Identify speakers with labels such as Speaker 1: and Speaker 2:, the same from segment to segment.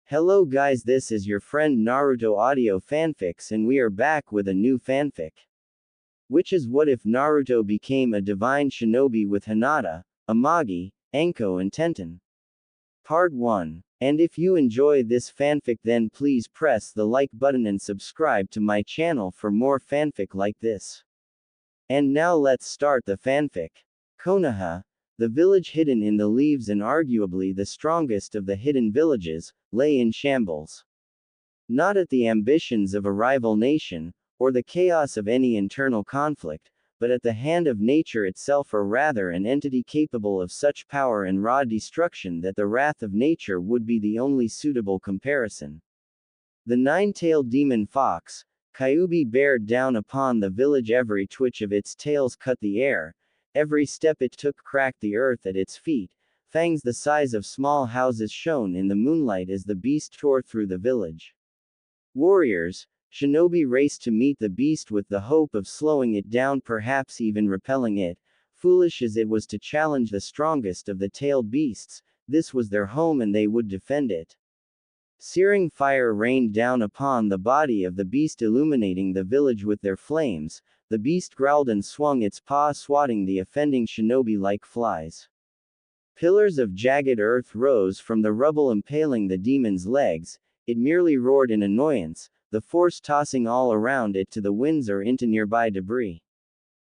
Speaker 1: Hello guys, this is your friend Naruto Audio Fanfics and we are back with a new fanfic. Which is what if Naruto became a divine shinobi with Hinata, Amagi, Anko and Tenten. Part 1. And if you enjoy this fanfic then please press the like button and subscribe to my channel for more fanfic like this. And now let's start the fanfic. Konoha, the village hidden in the leaves and arguably the strongest of the hidden villages, lay in shambles. Not at the ambitions of a rival nation, or the chaos of any internal conflict, but at the hand of nature itself, or rather an entity capable of such power and raw destruction that the wrath of nature would be the only suitable comparison. The nine-tailed demon fox, Kyuubi, bared down upon the village. Every twitch of its tails cut the air, every step it took cracked the earth at its feet. Fangs the size of small houses shone in the moonlight as the beast tore through the village. Warriors, shinobi raced to meet the beast with the hope of slowing it down, perhaps even repelling it. Foolish as it was to challenge the strongest of the tailed beasts, this was their home and they would defend it. Searing fire rained down upon the body of the beast, illuminating the village with their flames. The beast growled and swung its paw, swatting the offending shinobi like flies. Pillars of jagged earth rose from the rubble, impaling the demon's legs. It merely roared in annoyance, the force tossing all around it to the winds or into nearby debris.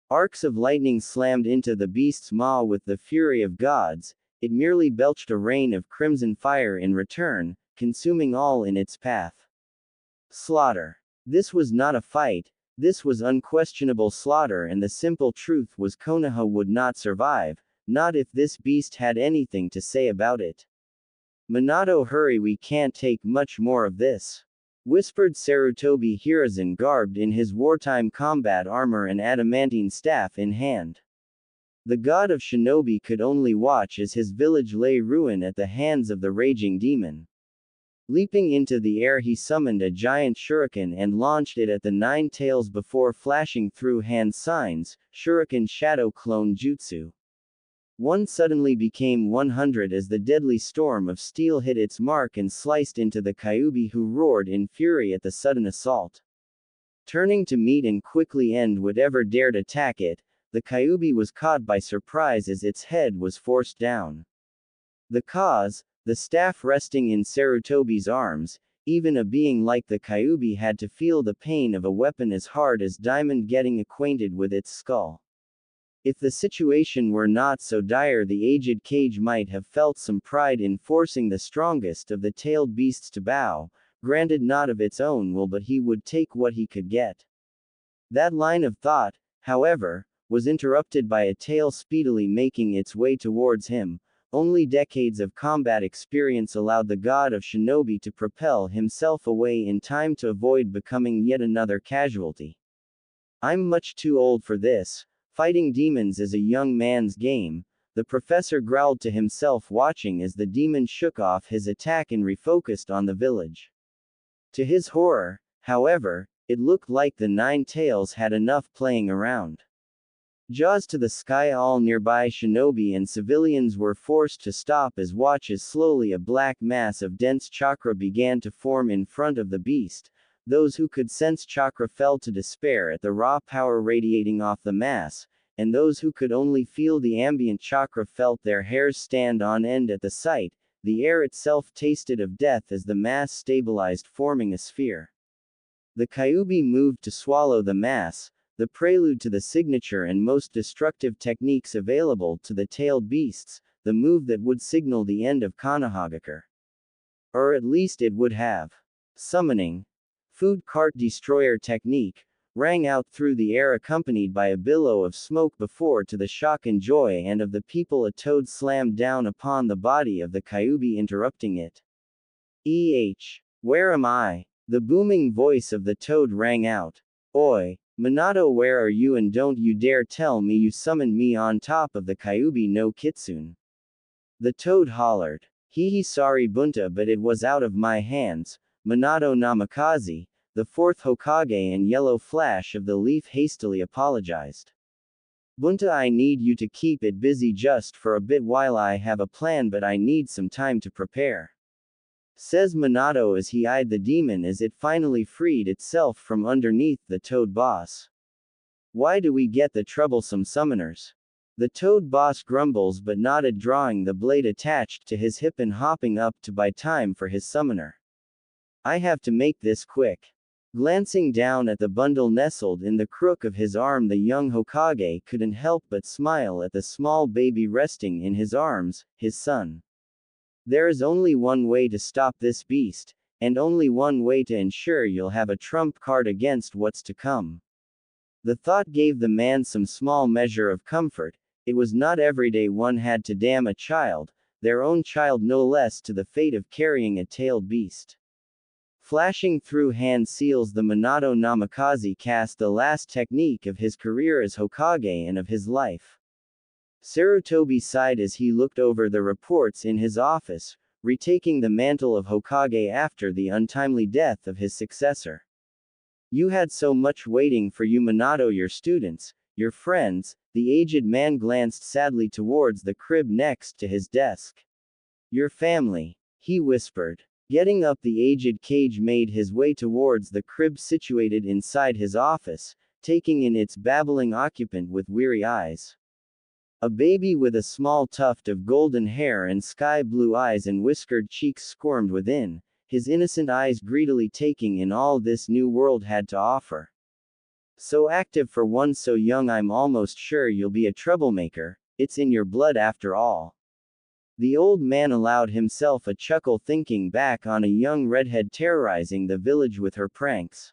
Speaker 1: Arcs of lightning slammed into the beast's maw with the fury of gods. It merely belched a rain of crimson fire in return, consuming all in its path. Slaughter. This was not a fight. This was unquestionable slaughter, and the simple truth was Konoha would not survive, not if this beast had anything to say about it. Minato, hurry, we can't take much more of this, whispered Sarutobi Hiruzen, garbed in his wartime combat armor and adamantine staff in hand. The god of shinobi could only watch as his village lay ruin at the hands of the raging demon. Leaping into the air, he summoned a giant shuriken and launched it at the nine tails before flashing through hand signs, Shuriken Shadow Clone Jutsu. One suddenly became 100 as the deadly storm of steel hit its mark and sliced into the Kyuubi, who roared in fury at the sudden assault. Turning to meet and quickly end whatever dared attack it, the Kyuubi was caught by surprise as its head was forced down. The cause? The staff resting in Sarutobi's arms. Even a being like the Kyuubi had to feel the pain of a weapon as hard as diamond getting acquainted with its skull. If the situation were not so dire, the aged Kage might have felt some pride in forcing the strongest of the tailed beasts to bow, granted not of its own will, but he would take what he could get. That line of thought, however, was interrupted by a tail speedily making its way towards him. Only decades of combat experience allowed the god of shinobi to propel himself away in time to avoid becoming yet another casualty. I'm much too old for this. Fighting demons is a young man's game, the professor growled to himself, watching as the demon shook off his attack and refocused on the village. To his horror, however, it looked like the nine tails had enough playing around. Jaws to the sky, all nearby shinobi and civilians were forced to stop as slowly a black mass of dense chakra began to form in front of the beast. Those who could sense chakra fell to despair at the raw power radiating off the mass, and those who could only feel the ambient chakra felt their hairs stand on end at the sight. The air itself tasted of death as the mass stabilized, forming a sphere. The Kyuubi moved to swallow the mass, the prelude to the signature and most destructive techniques available to the tailed beasts, the move that would signal the end of Konohagakure. Or at least it would have. Summoning. Food cart destroyer technique, rang out through the air, accompanied by a billow of smoke. Before, to the shock and joy and of the people, a toad slammed down upon the body of the Kyuubi, interrupting it. Where am I? The booming voice of the toad rang out. Oi, Minato, where are you, and don't you dare tell me you summoned me on top of the Kyuubi no Kitsune. The toad hollered. Sorry Bunta, but it was out of my hands. Minato Namikaze, the fourth Hokage and Yellow Flash of the Leaf, hastily apologized. Bunta, I need you to keep it busy just for a bit while I have a plan, but I need some time to prepare. says Minato as he eyed the demon as it finally freed itself from underneath the Toad Boss. Why do we get the troublesome summoners? The Toad Boss grumbles but nodded, drawing the blade attached to his hip and hopping up to buy time for his summoner. I have to make this quick. Glancing down at the bundle nestled in the crook of his arm, the young Hokage couldn't help but smile at the small baby resting in his arms, his son. There is only one way to stop this beast, and only one way to ensure you'll have a trump card against what's to come. The thought gave the man some small measure of comfort. It was not every day one had to damn a child, their own child no less, to the fate of carrying a tailed beast. Flashing through hand seals, the Minato Namikaze cast the last technique of his career as Hokage and of his life. Sarutobi sighed as he looked over the reports in his office, retaking the mantle of Hokage after the untimely death of his successor. You had so much waiting for you, Minato, your students, your friends. The aged man glanced sadly towards the crib next to his desk. Your family, he whispered. Getting up, the aged Kage made his way towards the crib situated inside his office, taking in its babbling occupant with weary eyes. A baby with a small tuft of golden hair and sky-blue eyes and whiskered cheeks squirmed within, his innocent eyes greedily taking in all this new world had to offer. So active for one so young, I'm almost sure you'll be a troublemaker, it's in your blood after all. The old man allowed himself a chuckle, thinking back on a young redhead terrorizing the village with her pranks.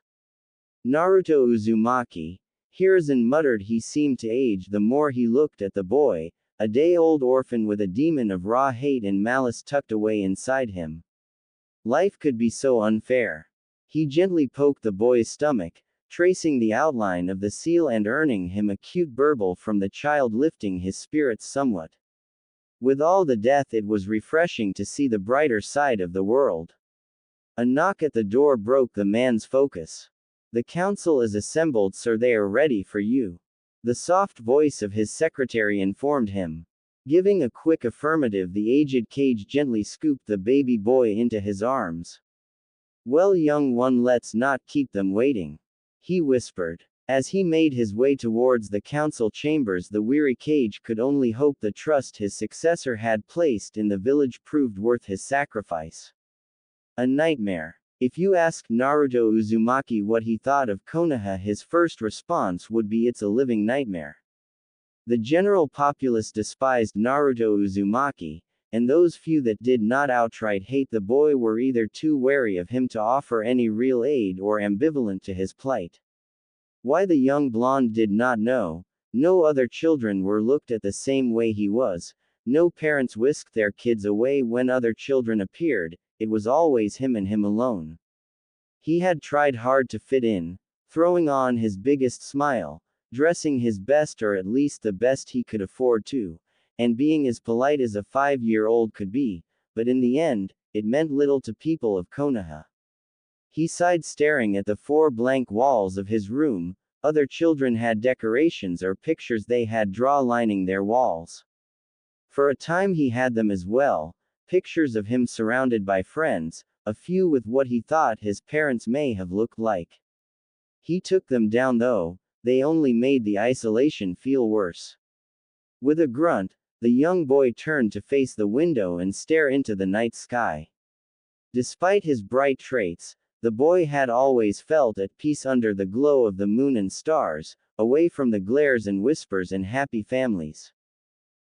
Speaker 1: Naruto Uzumaki, Hiruzen muttered. He seemed to age the more he looked at the boy, a day-old orphan with a demon of raw hate and malice tucked away inside him. Life could be so unfair. He gently poked the boy's stomach, tracing the outline of the seal and earning him a cute burble from the child, lifting his spirits somewhat. With all the death, it was refreshing to see the brighter side of the world. A knock at the door broke the man's focus. The council is assembled, sir. They are ready for you. The soft voice of his secretary informed him. Giving a quick affirmative, the aged Kage gently scooped the baby boy into his arms. Well, young one, let's not keep them waiting, he whispered. As he made his way towards the council chambers, the weary Kage could only hope the trust his successor had placed in the village proved worth his sacrifice. A nightmare. If you asked Naruto Uzumaki what he thought of Konoha, his first response would be, it's a living nightmare. The general populace despised Naruto Uzumaki, and those few that did not outright hate the boy were either too wary of him to offer any real aid or ambivalent to his plight. Why the young blonde did not know. No other children were looked at the same way he was. No parents whisked their kids away when other children appeared. It was always him and him alone. He had tried hard to fit in, throwing on his biggest smile, dressing his best, or at least the best he could afford to, and being as polite as a 5-year-old could be, but in the end, it meant little to people of Konoha. He sighed, staring at the 4 blank walls of his room. Other children had decorations or pictures they had drawn lining their walls. For a time he had them as well, pictures of him surrounded by friends, a few with what he thought his parents may have looked like. He took them down though, they only made the isolation feel worse. With a grunt, the young boy turned to face the window and stare into the night sky. Despite his bright traits, the boy had always felt at peace under the glow of the moon and stars, away from the glares and whispers and happy families.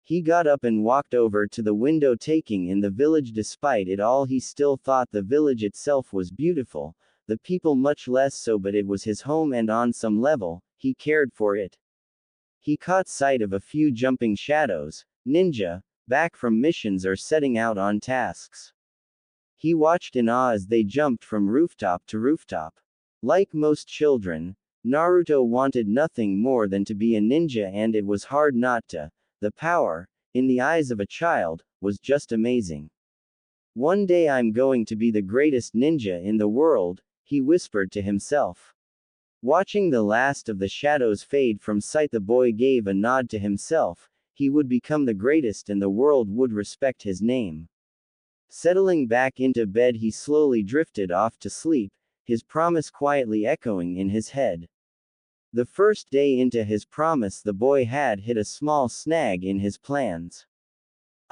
Speaker 1: He got up and walked over to the window, taking in the village. Despite it all, he still thought the village itself was beautiful, the people much less so, but it was his home and on some level, he cared for it. He caught sight of a few jumping shadows, ninja, back from missions or setting out on tasks. He watched in awe as they jumped from rooftop to rooftop. Like most children, Naruto wanted nothing more than to be a ninja, and it was hard not to. The power, in the eyes of a child, was just amazing. One day I'm going to be the greatest ninja in the world, he whispered to himself. Watching the last of the shadows fade from sight, the boy gave a nod to himself. He would become the greatest and the world would respect his name. Settling back into bed, he slowly drifted off to sleep, his promise quietly echoing in his head. The first day into his promise, the boy had hit a small snag in his plans.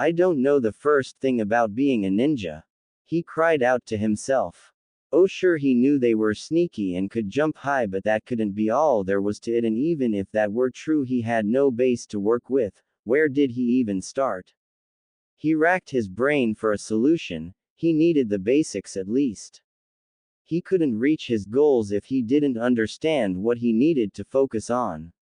Speaker 1: "I don't know the first thing about being a ninja," he cried out to himself. Oh, sure, he knew they were sneaky and could jump high, but that couldn't be all there was to it, and even if that were true, he had no base to work with. Where did he even start? He racked his brain for a solution. He needed the basics at least. He couldn't reach his goals if he didn't understand what he needed to focus on.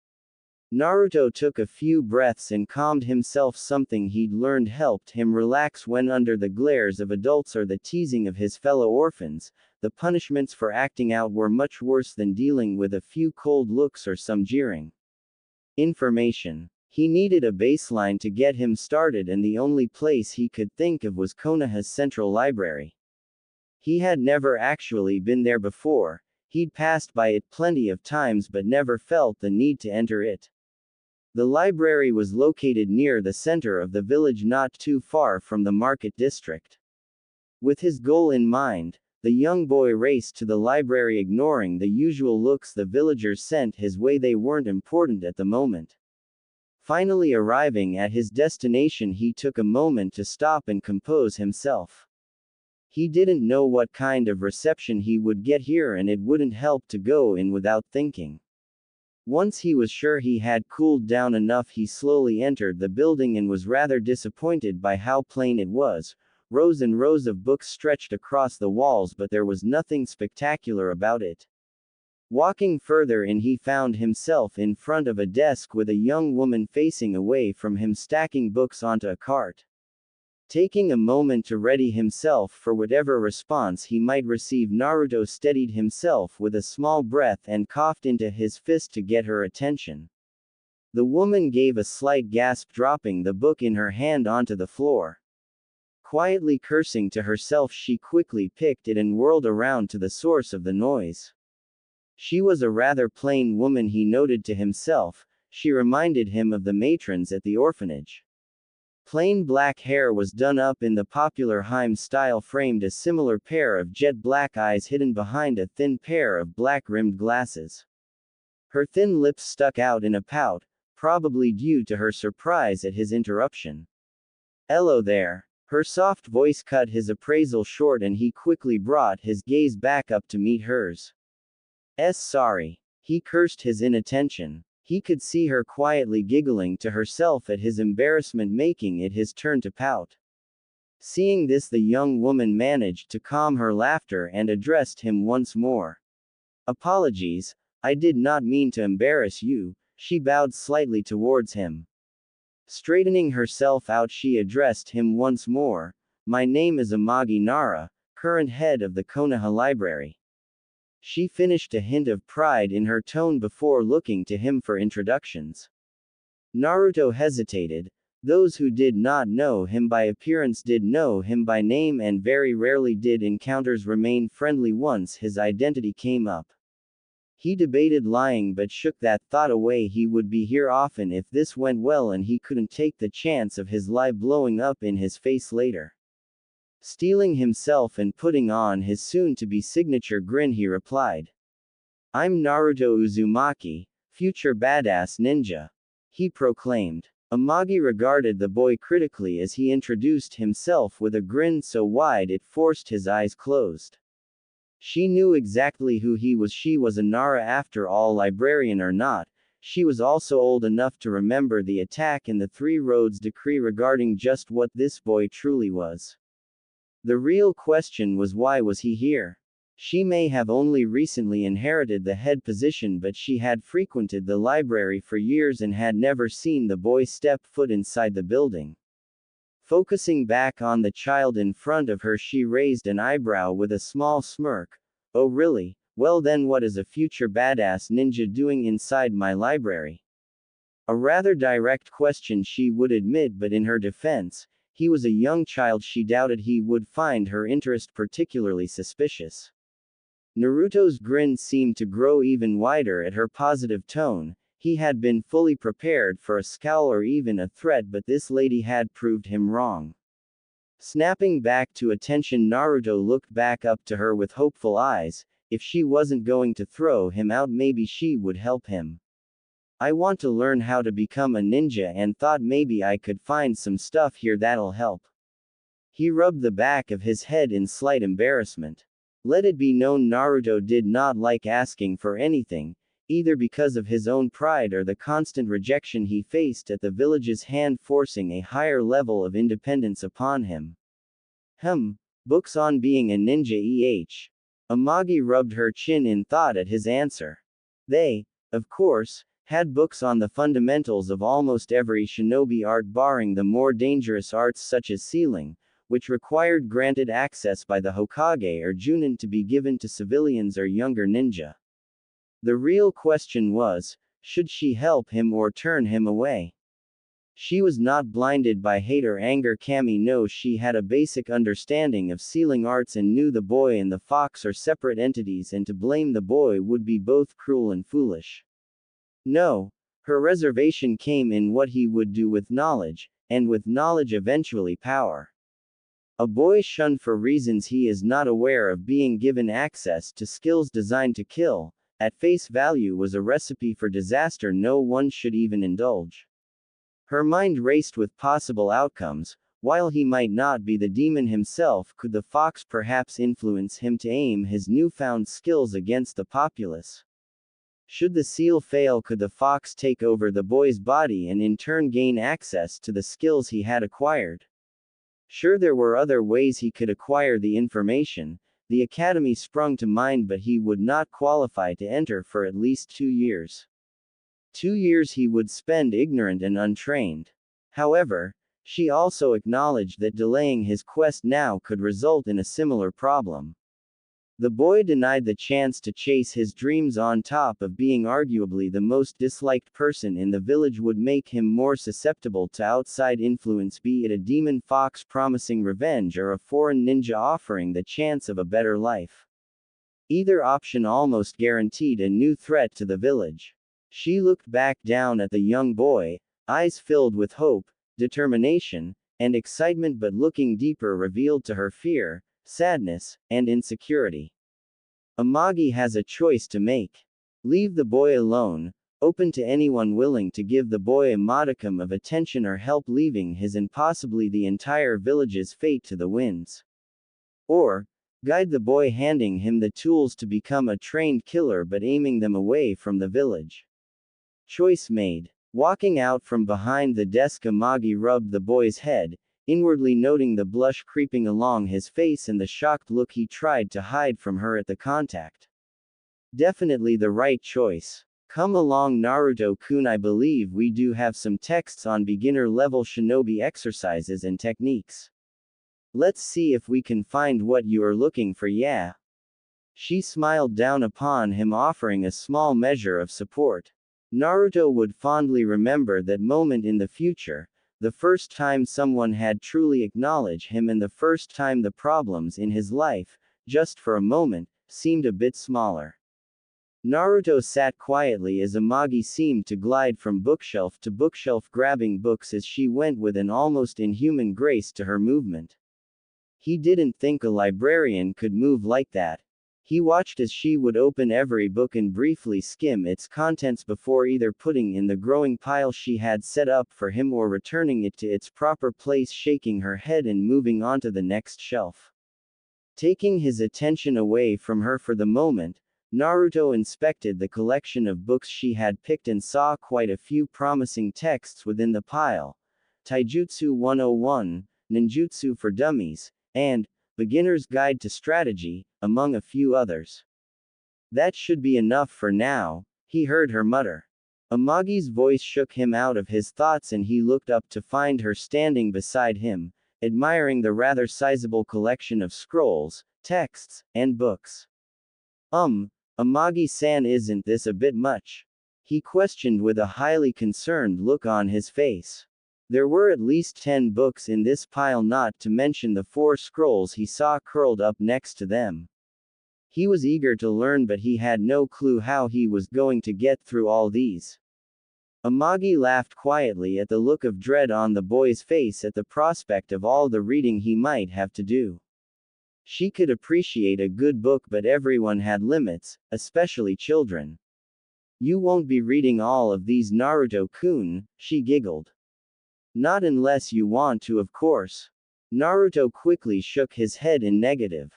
Speaker 1: Naruto took a few breaths and calmed himself. Something he'd learned helped him relax when under the glares of adults or the teasing of his fellow orphans. The punishments for acting out were much worse than dealing with a few cold looks or some jeering. Information. He needed a baseline to get him started, and the only place he could think of was Konoha's central library. He had never actually been there before. He'd passed by it plenty of times but never felt the need to enter it. The library was located near the center of the village, not too far from the market district. With his goal in mind, the young boy raced to the library, ignoring the usual looks the villagers sent his way. They weren't important at the moment. Finally arriving at his destination, he took a moment to stop and compose himself. He didn't know what kind of reception he would get here, and it wouldn't help to go in without thinking. Once he was sure he had cooled down enough, he slowly entered the building and was rather disappointed by how plain it was. Rows and rows of books stretched across the walls, but there was nothing spectacular about it. Walking further in, he found himself in front of a desk with a young woman facing away from him, stacking books onto a cart. Taking a moment to ready himself for whatever response he might receive, Naruto steadied himself with a small breath and coughed into his fist to get her attention. The woman gave a slight gasp, dropping the book in her hand onto the floor. Quietly cursing to herself, she quickly picked it and whirled around to the source of the noise. She was a rather plain woman, he noted to himself. She reminded him of the matrons at the orphanage. Plain black hair was done up in the popular Heim style, framed a similar pair of jet black eyes hidden behind a thin pair of black-rimmed glasses. Her thin lips stuck out in a pout, probably due to her surprise at his interruption. "Hello there." Her soft voice cut his appraisal short, and he quickly brought his gaze back up to meet hers. Sorry." He cursed his inattention. He could see her quietly giggling to herself at his embarrassment, making it his turn to pout. Seeing this, the young woman managed to calm her laughter and addressed him once more. "Apologies, I did not mean to embarrass you." She bowed slightly towards him. Straightening herself out, she addressed him once more. "My name is Amagi Nara, current head of the Konoha Library." She finished, a hint of pride in her tone before looking to him for introductions. Naruto hesitated. Those who did not know him by appearance did know him by name, and very rarely did encounters remain friendly once his identity came up. He debated lying but shook that thought away. He would be here often if this went well, and he couldn't take the chance of his lie blowing up in his face later. Steeling himself and putting on his soon-to-be signature grin, he replied, "I'm Naruto Uzumaki, future badass ninja," he proclaimed. Amagi regarded the boy critically as he introduced himself with a grin so wide it forced his eyes closed. She knew exactly who he was. She was a Nara after all, librarian or not. She was also old enough to remember the attack in the Three Roads decree regarding just what this boy truly was. The real question was, why was he here? She may have only recently inherited the head position, but she had frequented the library for years and had never seen the boy step foot inside the building. Focusing back on the child in front of her, she raised an eyebrow with a small smirk. "Oh really? Well then, what is a future badass ninja doing inside my library?" A rather direct question, she would admit, but in her defense, he was a young child. She doubted he would find her interest particularly suspicious. Naruto's grin seemed to grow even wider at her positive tone. He had been fully prepared for a scowl or even a threat, but this lady had proved him wrong. Snapping back to attention, Naruto looked back up to her with hopeful eyes. If she wasn't going to throw him out, maybe she would help him. I want to learn how to become a ninja and thought maybe I could find some stuff here that'll help. He rubbed the back of his head in slight embarrassment. Let it be known Naruto did not like asking for anything, either because of his own pride or the constant rejection he faced at the village's hand forcing a higher level of independence upon him. Books on being a ninja Amagi rubbed her chin in thought at his answer. They, of course, had books on the fundamentals of almost every shinobi art barring the more dangerous arts such as sealing, which required granted access by the Hokage or Junin to be given to civilians or younger ninja. The real question was, should she help him or turn him away? She was not blinded by hate or anger. Kami knows she had a basic understanding of sealing arts and knew the boy and the fox are separate entities, and to blame the boy would be both cruel and foolish. No, her reservation came in what he would do with knowledge, and with knowledge eventually power. A boy shunned for reasons he is not aware of being given access to skills designed to kill, at face value was a recipe for disaster no one should even indulge. Her mind raced with possible outcomes. While he might not be the demon himself, could the fox perhaps influence him to aim his newfound skills against the populace? Should the seal fail, could the fox take over the boy's body and in turn gain access to the skills he had acquired? Sure, there were other ways he could acquire the information. The academy sprung to mind, but he would not qualify to enter for at least 2 years. 2 years he would spend ignorant and untrained. However, she also acknowledged that delaying his quest now could result in a similar problem. The boy denied the chance to chase his dreams. On top of being arguably the most disliked person in the village would make him more susceptible to outside influence, be it a demon fox promising revenge or a foreign ninja offering the chance of a better life. Either option almost guaranteed a new threat to the village. She looked back down at the young boy, eyes filled with hope, determination, and excitement, but looking deeper revealed to her fear, sadness, and insecurity. Amagi has a choice to make. Leave the boy alone, open to anyone willing to give the boy a modicum of attention, or help, leaving his and possibly the entire village's fate to the winds. Or, guide the boy, handing him the tools to become a trained killer but aiming them away from the village. Choice made. Walking out from behind the desk, Amagi rubbed the boy's head, inwardly noting the blush creeping along his face and the shocked look he tried to hide from her at the contact. Definitely the right choice. Come along, Naruto-kun. I believe we do have some texts on beginner-level shinobi exercises and techniques. Let's see if we can find what you are looking for. Yeah. She smiled down upon him, offering a small measure of support. Naruto would fondly remember that moment in the future, the first time someone had truly acknowledged him and the first time the problems in his life, just for a moment, seemed a bit smaller. Naruto sat quietly as Amagi seemed to glide from bookshelf to bookshelf, grabbing books as she went with an almost inhuman grace to her movement. He didn't think a librarian could move like that. He watched as she would open every book and briefly skim its contents before either putting in the growing pile she had set up for him or returning it to its proper place, shaking her head and moving on to the next shelf. Taking his attention away from her for the moment, Naruto inspected the collection of books she had picked and saw quite a few promising texts within the pile. Taijutsu 101, Ninjutsu for Dummies, and Beginner's Guide to Strategy, among a few others. That should be enough for now, he heard her mutter. Amagi's voice shook him out of his thoughts and he looked up to find her standing beside him, admiring the rather sizable collection of scrolls, texts, and books. Amagi-san, isn't this a bit much? He questioned with a highly concerned look on his face. There were at least 10 books in this pile, not to mention the 4 scrolls he saw curled up next to them. He was eager to learn, but he had no clue how he was going to get through all these. Amagi laughed quietly at the look of dread on the boy's face at the prospect of all the reading he might have to do. She could appreciate a good book, but everyone had limits, especially children. You won't be reading all of these, Naruto-kun, she giggled. Not unless you want to, of course. Naruto quickly shook his head in negative.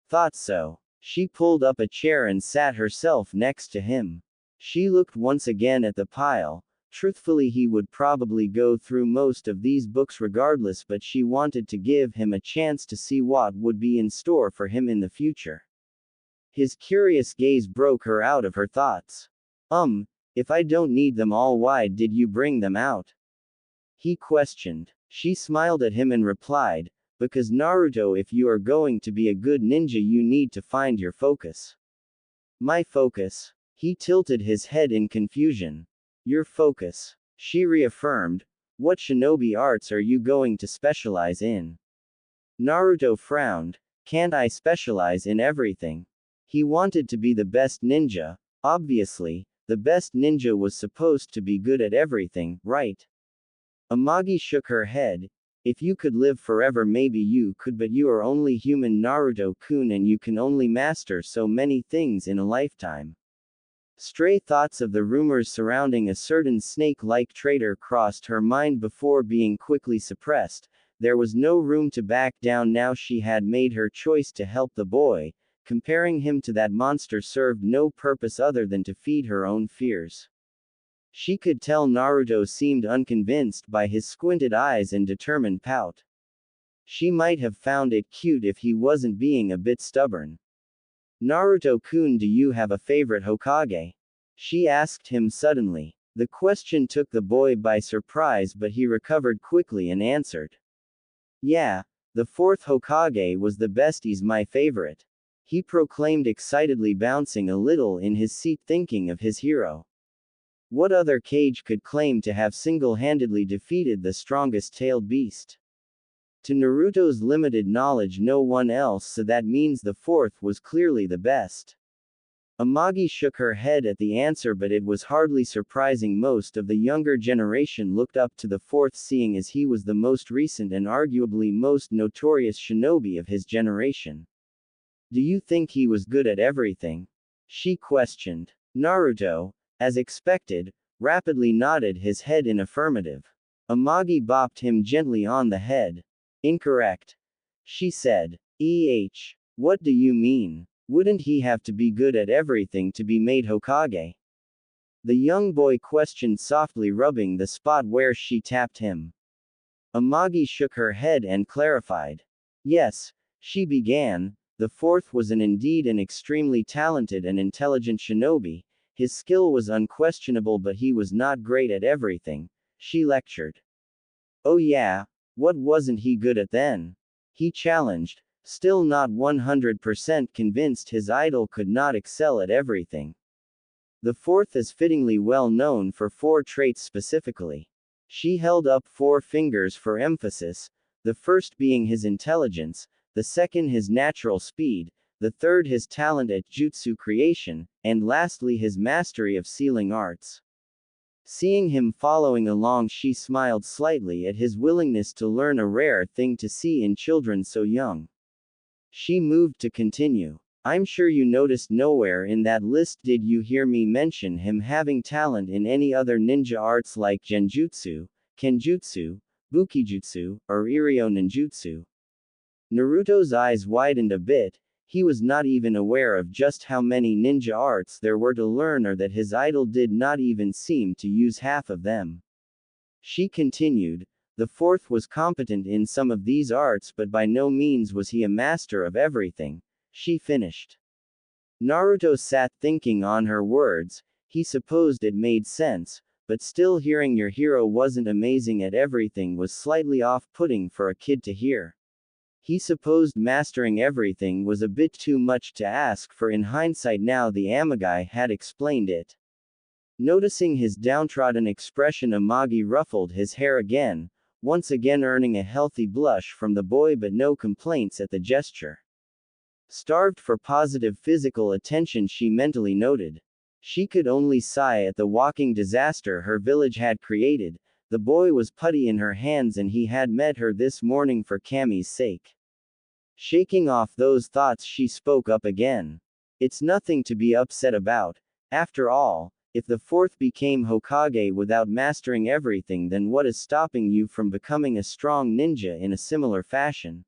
Speaker 1: Thought so. She pulled up a chair and sat herself next to him. She looked once again at the pile. Truthfully, he would probably go through most of these books regardless, but she wanted to give him a chance to see what would be in store for him in the future. His curious gaze broke her out of her thoughts. If I don't need them all, why did you bring them out? He questioned. She smiled at him and replied, because Naruto, if you are going to be a good ninja, you need to find your focus. My focus? He tilted his head in confusion. Your focus, she reaffirmed. What shinobi arts are you going to specialize in? Naruto frowned. Can't I specialize in everything? He wanted to be the best ninja. Obviously, the best ninja was supposed to be good at everything, right? Amagi shook her head. If you could live forever, maybe you could, but you are only human, Naruto-kun, and you can only master so many things in a lifetime. Stray thoughts of the rumors surrounding a certain snake-like traitor crossed her mind before being quickly suppressed. There was no room to back down now. She had made her choice to help the boy. Comparing him to that monster served no purpose other than to feed her own fears. She could tell Naruto seemed unconvinced by his squinted eyes and determined pout. She might have found it cute if he wasn't being a bit stubborn. Naruto-kun, do you have a favorite Hokage? She asked him suddenly. The question took the boy by surprise, but he recovered quickly and answered. Yeah, the fourth Hokage was the best, he's my favorite. He proclaimed excitedly, bouncing a little in his seat thinking of his hero. What other Kage could claim to have single-handedly defeated the strongest tailed beast? To Naruto's limited knowledge, no one else, so that means the fourth was clearly the best. Amagi shook her head at the answer, but it was hardly surprising. Most of the younger generation looked up to the fourth, seeing as he was the most recent and arguably most notorious shinobi of his generation. Do you think he was good at everything? She questioned. Naruto, as expected, rapidly nodded his head in affirmative. Amagi bopped him gently on the head. Incorrect. She said. What do you mean? Wouldn't he have to be good at everything to be made Hokage? The young boy questioned softly, rubbing the spot where she tapped him. Amagi shook her head and clarified. Yes, she began. The fourth was indeed an extremely talented and intelligent shinobi. His skill was unquestionable, but he was not great at everything, she lectured. Oh yeah? What wasn't he good at then? He challenged, still not 100% convinced his idol could not excel at everything. The fourth is fittingly well known for 4 traits specifically. She held up 4 fingers for emphasis, the first being his intelligence, the second his natural speed, the third his talent at jutsu creation, and lastly his mastery of sealing arts. Seeing him following along, she smiled slightly at his willingness to learn, a rare thing to see in children so young. She moved to continue. I'm sure you noticed nowhere in that list did you hear me mention him having talent in any other ninja arts like genjutsu, kenjutsu, bukijutsu, or iryo ninjutsu. Naruto's eyes widened a bit. He was not even aware of just how many ninja arts there were to learn, or that his idol did not even seem to use half of them. She continued, the fourth was competent in some of these arts, but by no means was he a master of everything, she finished. Naruto sat thinking on her words. He supposed it made sense, but still, hearing your hero wasn't amazing at everything was slightly off-putting for a kid to hear. He supposed mastering everything was a bit too much to ask for. In hindsight, now the Amagi had explained it. Noticing his downtrodden expression, Amagi ruffled his hair again, once again earning a healthy blush from the boy, but no complaints at the gesture. Starved for positive physical attention, she mentally noted. She could only sigh at the walking disaster her village had created. The boy was putty in her hands and he had met her this morning for Cammy's sake. Shaking off those thoughts, she spoke up again. It's nothing to be upset about. After all, if the fourth became Hokage without mastering everything, then what is stopping you from becoming a strong ninja in a similar fashion?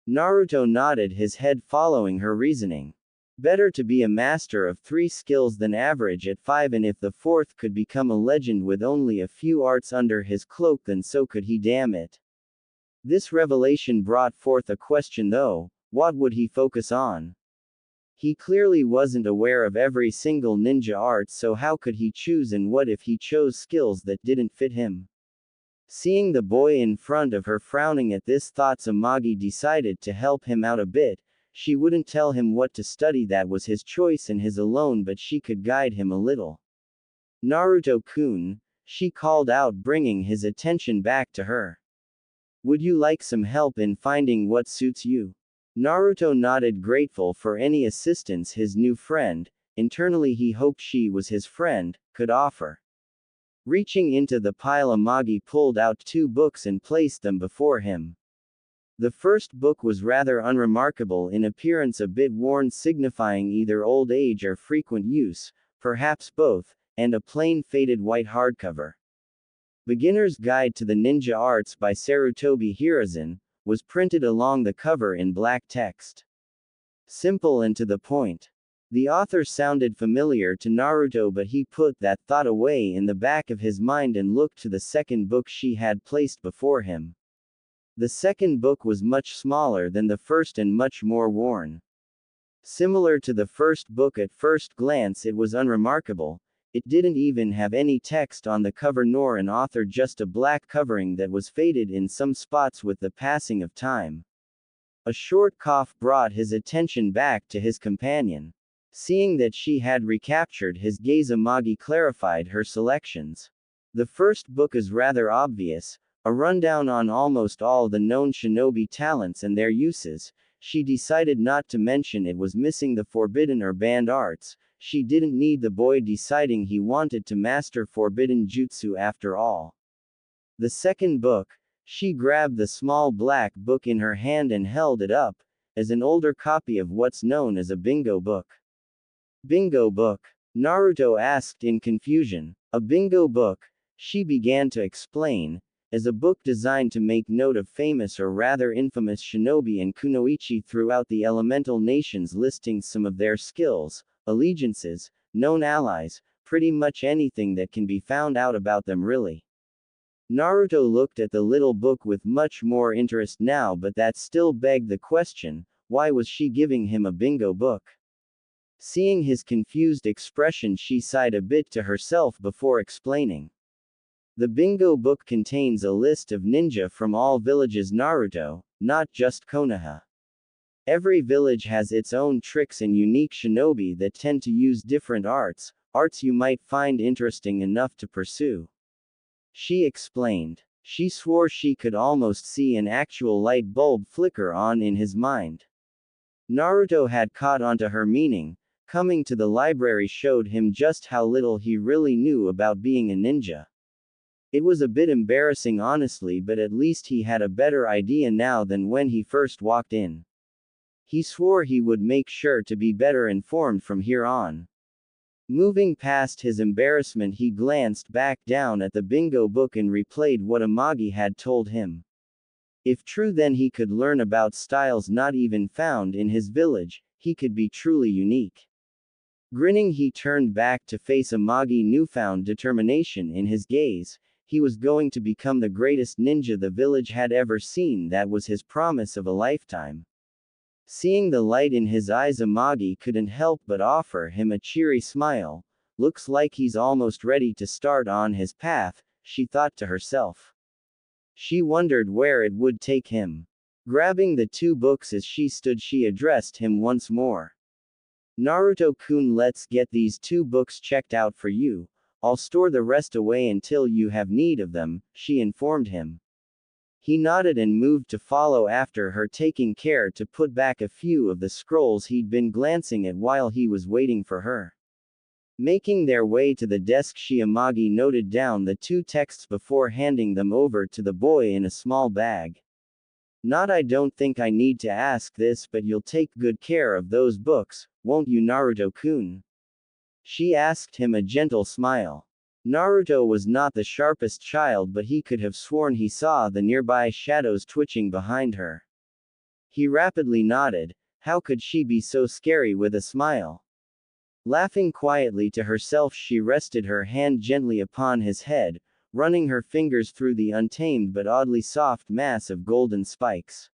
Speaker 1: Naruto nodded his head following her reasoning. Better to be a master of 3 skills than average at 5, and if the fourth could become a legend with only a few arts under his cloak, then so could he, damn it. This revelation brought forth a question though: what would he focus on? He clearly wasn't aware of every single ninja art, so how could he choose, and what if he chose skills that didn't fit him? Seeing the boy in front of her frowning at this thought, Amagi decided to help him out a bit. She wouldn't tell him what to study, that was his choice and his alone, but she could guide him a little. Naruto-kun, she called out, bringing his attention back to her. Would you like some help in finding what suits you? Naruto nodded, grateful for any assistance his new friend, internally he hoped she was his friend, could offer. Reaching into the pile, Amagi pulled out 2 books and placed them before him. The first book was rather unremarkable in appearance, a bit worn, signifying either old age or frequent use, perhaps both, and a plain faded white hardcover. Beginner's Guide to the Ninja Arts by Sarutobi Hiruzen was printed along the cover in black text. Simple and to the point. The author sounded familiar to Naruto, but he put that thought away in the back of his mind and looked to the second book she had placed before him. The second book was much smaller than the first and much more worn. Similar to the first book at first glance, it was unremarkable. It didn't even have any text on the cover nor an author, just a black covering that was faded in some spots with the passing of time. A short cough brought his attention back to his companion. Seeing that she had recaptured his gaze, Amagi clarified her selections. The first book is rather obvious, a rundown on almost all the known shinobi talents and their uses. She decided not to mention it was missing the forbidden or banned arts. She didn't need the boy deciding he wanted to master forbidden jutsu after all. The second book, she grabbed the small black book in her hand and held it up, as an older copy of what's known as a bingo book. Bingo book? Naruto asked in confusion. A bingo book, she began to explain, as a book designed to make note of famous or rather infamous shinobi and kunoichi throughout the elemental nations, listing some of their skills, allegiances, known allies, pretty much anything that can be found out about them really. Naruto looked at the little book with much more interest now, but that still begged the question, why was she giving him a bingo book? Seeing his confused expression, she sighed a bit to herself before explaining. The bingo book contains a list of ninja from all villages Naruto, not just Konoha. Every village has its own tricks and unique shinobi that tend to use different arts you might find interesting enough to pursue. She explained. She swore she could almost see an actual light bulb flicker on in his mind. Naruto had caught onto her meaning. Coming to the library showed him just how little he really knew about being a ninja. It was a bit embarrassing honestly, but at least he had a better idea now than when he first walked in. He swore he would make sure to be better informed from here on. Moving past his embarrassment, he glanced back down at the bingo book and replayed what Amagi had told him. If true, then he could learn about styles not even found in his village. He could be truly unique. Grinning, he turned back to face Amagi, newfound determination in his gaze. He was going to become the greatest ninja the village had ever seen. That was his promise of a lifetime. Seeing the light in his eyes, Amagi couldn't help but offer him a cheery smile. Looks like he's almost ready to start on his path, she thought to herself. She wondered where it would take him. Grabbing the 2 books as she stood, she addressed him once more. Naruto-kun, let's get these 2 books checked out for you. I'll store the rest away until you have need of them, she informed him. He nodded and moved to follow after her, taking care to put back a few of the scrolls he'd been glancing at while he was waiting for her. Making their way to the desk, Amagi noted down the two texts before handing them over to the boy in a small bag. Not, I don't think I need to ask this, but you'll take good care of those books, won't you, Naruto-kun? She asked him, a gentle smile. Naruto was not the sharpest child, but he could have sworn he saw the nearby shadows twitching behind her. He rapidly nodded. How could she be so scary with a smile? Laughing quietly to herself, she rested her hand gently upon his head, running her fingers through the untamed but oddly soft mass of golden spikes.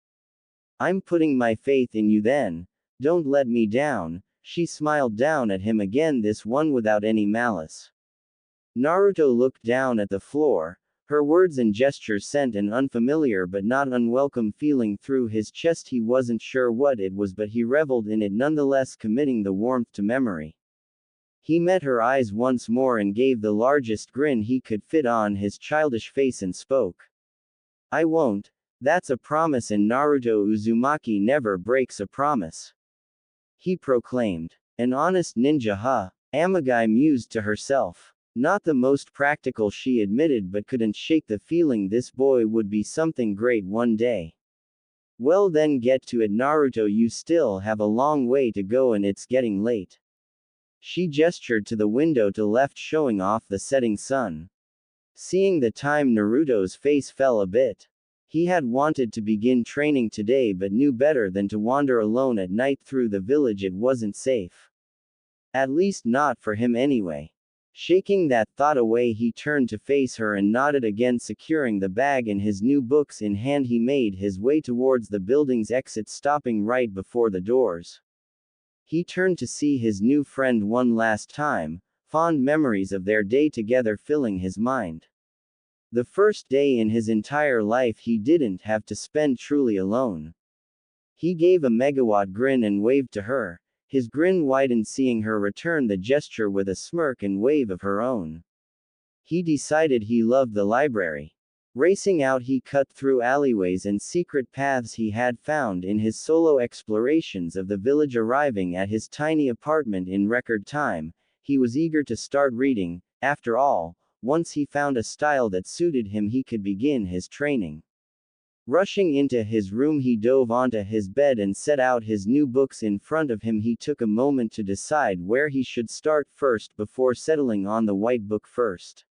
Speaker 1: I'm putting my faith in you then. Don't let me down. She smiled down at him again, this one without any malice. Naruto looked down at the floor. Her words and gestures sent an unfamiliar but not unwelcome feeling through his chest. He wasn't sure what it was, but he reveled in it nonetheless, committing the warmth to memory. He met her eyes once more and gave the largest grin he could fit on his childish face and spoke. I won't. That's a promise, and Naruto Uzumaki never breaks a promise, he proclaimed. An honest ninja, huh? Amagi mused to herself. Not the most practical, she admitted, but couldn't shake the feeling this boy would be something great one day. Well then, get to it, Naruto, you still have a long way to go and it's getting late. She gestured to the window to left, showing off the setting sun. Seeing the time, Naruto's face fell a bit. He had wanted to begin training today, but knew better than to wander alone at night through the village. It wasn't safe. At least not for him anyway. Shaking that thought away, he turned to face her and nodded again. Securing the bag and his new books in hand, he made his way towards the building's exit, stopping right before the doors. He turned to see his new friend one last time, fond memories of their day together filling his mind. The first day in his entire life he didn't have to spend truly alone. He gave a megawatt grin and waved to her. His grin widened, seeing her return the gesture with a smirk and wave of her own. He decided he loved the library. Racing out, he cut through alleyways and secret paths he had found in his solo explorations of the village. Arriving at his tiny apartment in record time, he was eager to start reading. After all, once he found a style that suited him, he could begin his training. Rushing into his room, he dove onto his bed and set out his new books in front of him. He took a moment to decide where he should start first before settling on the white book first.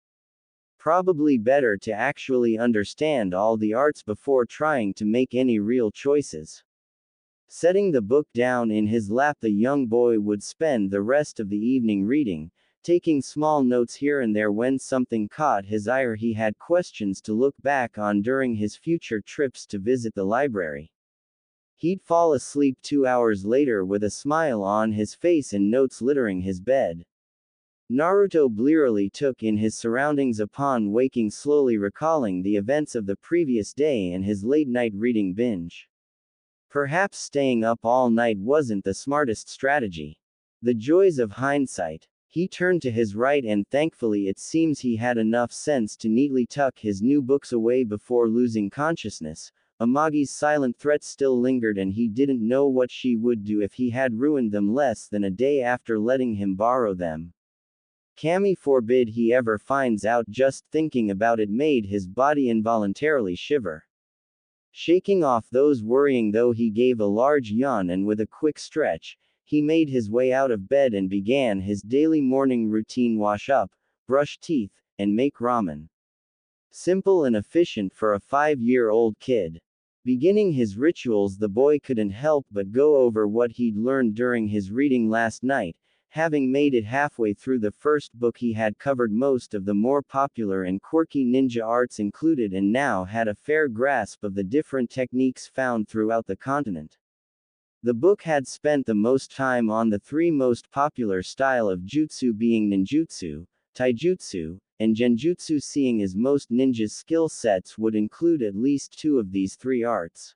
Speaker 1: Probably better to actually understand all the arts before trying to make any real choices. Setting the book down in his lap, the young boy would spend the rest of the evening reading, taking small notes here and there. When something caught his eye or he had questions to look back on during his future trips to visit the library, he'd fall asleep 2 hours later with a smile on his face and notes littering his bed. Naruto blearily took in his surroundings upon waking, slowly recalling the events of the previous day and his late-night reading binge. Perhaps staying up all night wasn't the smartest strategy. The joys of hindsight. He turned to his right and thankfully it seems he had enough sense to neatly tuck his new books away before losing consciousness. Amagi's silent threat still lingered, and he didn't know what she would do if he had ruined them less than a day after letting him borrow them. Kami forbid he ever finds out. Just thinking about it made his body involuntarily shiver. Shaking off those worrying though, he gave a large yawn and with a quick stretch, he made his way out of bed and began his daily morning routine: wash up, brush teeth, and make ramen. Simple and efficient for a 5-year-old kid. Beginning his rituals, the boy couldn't help but go over what he'd learned during his reading last night. Having made it halfway through the first book, he had covered most of the more popular and quirky ninja arts included and now had a fair grasp of the different techniques found throughout the continent. The book had spent the most time on the 3 most popular style of jutsu, being ninjutsu, taijutsu, and genjutsu, seeing as most ninjas' skill sets would include at least 2 of these 3 arts.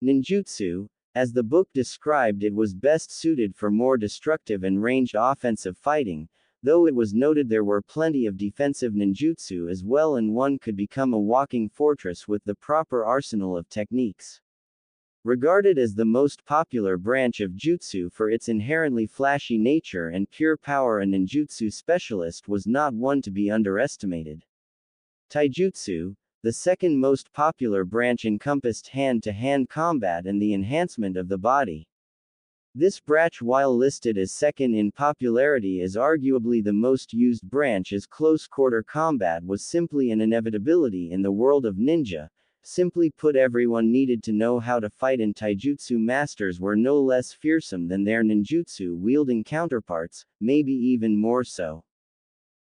Speaker 1: Ninjutsu, as the book described it, was best suited for more destructive and ranged offensive fighting, though it was noted there were plenty of defensive ninjutsu as well, and one could become a walking fortress with the proper arsenal of techniques. Regarded as the most popular branch of jutsu for its inherently flashy nature and pure power, a ninjutsu specialist was not one to be underestimated. Taijutsu, the second most popular branch, encompassed hand-to-hand combat and the enhancement of the body. This branch, while listed as second in popularity, is arguably the most used branch, as close-quarter combat was simply an inevitability in the world of ninja. Simply put, everyone needed to know how to fight, and taijutsu masters were no less fearsome than their ninjutsu-wielding counterparts, maybe even more so.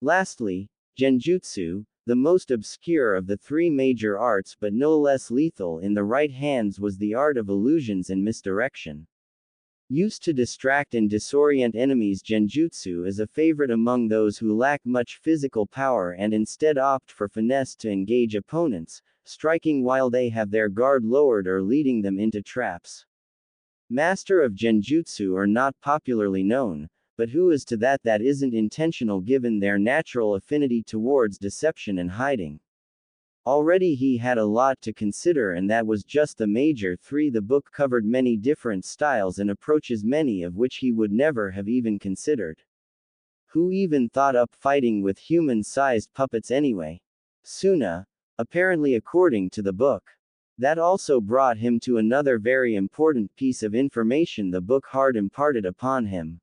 Speaker 1: Lastly, genjutsu, the most obscure of the three major arts but no less lethal in the right hands, was the art of illusions and misdirection. Used to distract and disorient enemies, genjutsu is a favorite among those who lack much physical power and instead opt for finesse to engage opponents, striking while they have their guard lowered or leading them into traps. Master of genjutsu are not popularly known, but who is to that? That isn't intentional given their natural affinity towards deception and hiding. Already he had a lot to consider, and that was just the major three. The book covered many different styles and approaches, many of which he would never have even considered. Who even thought up fighting with human-sized puppets anyway? Suna, apparently, according to the book. That also brought him to another very important piece of information the book hard imparted upon him.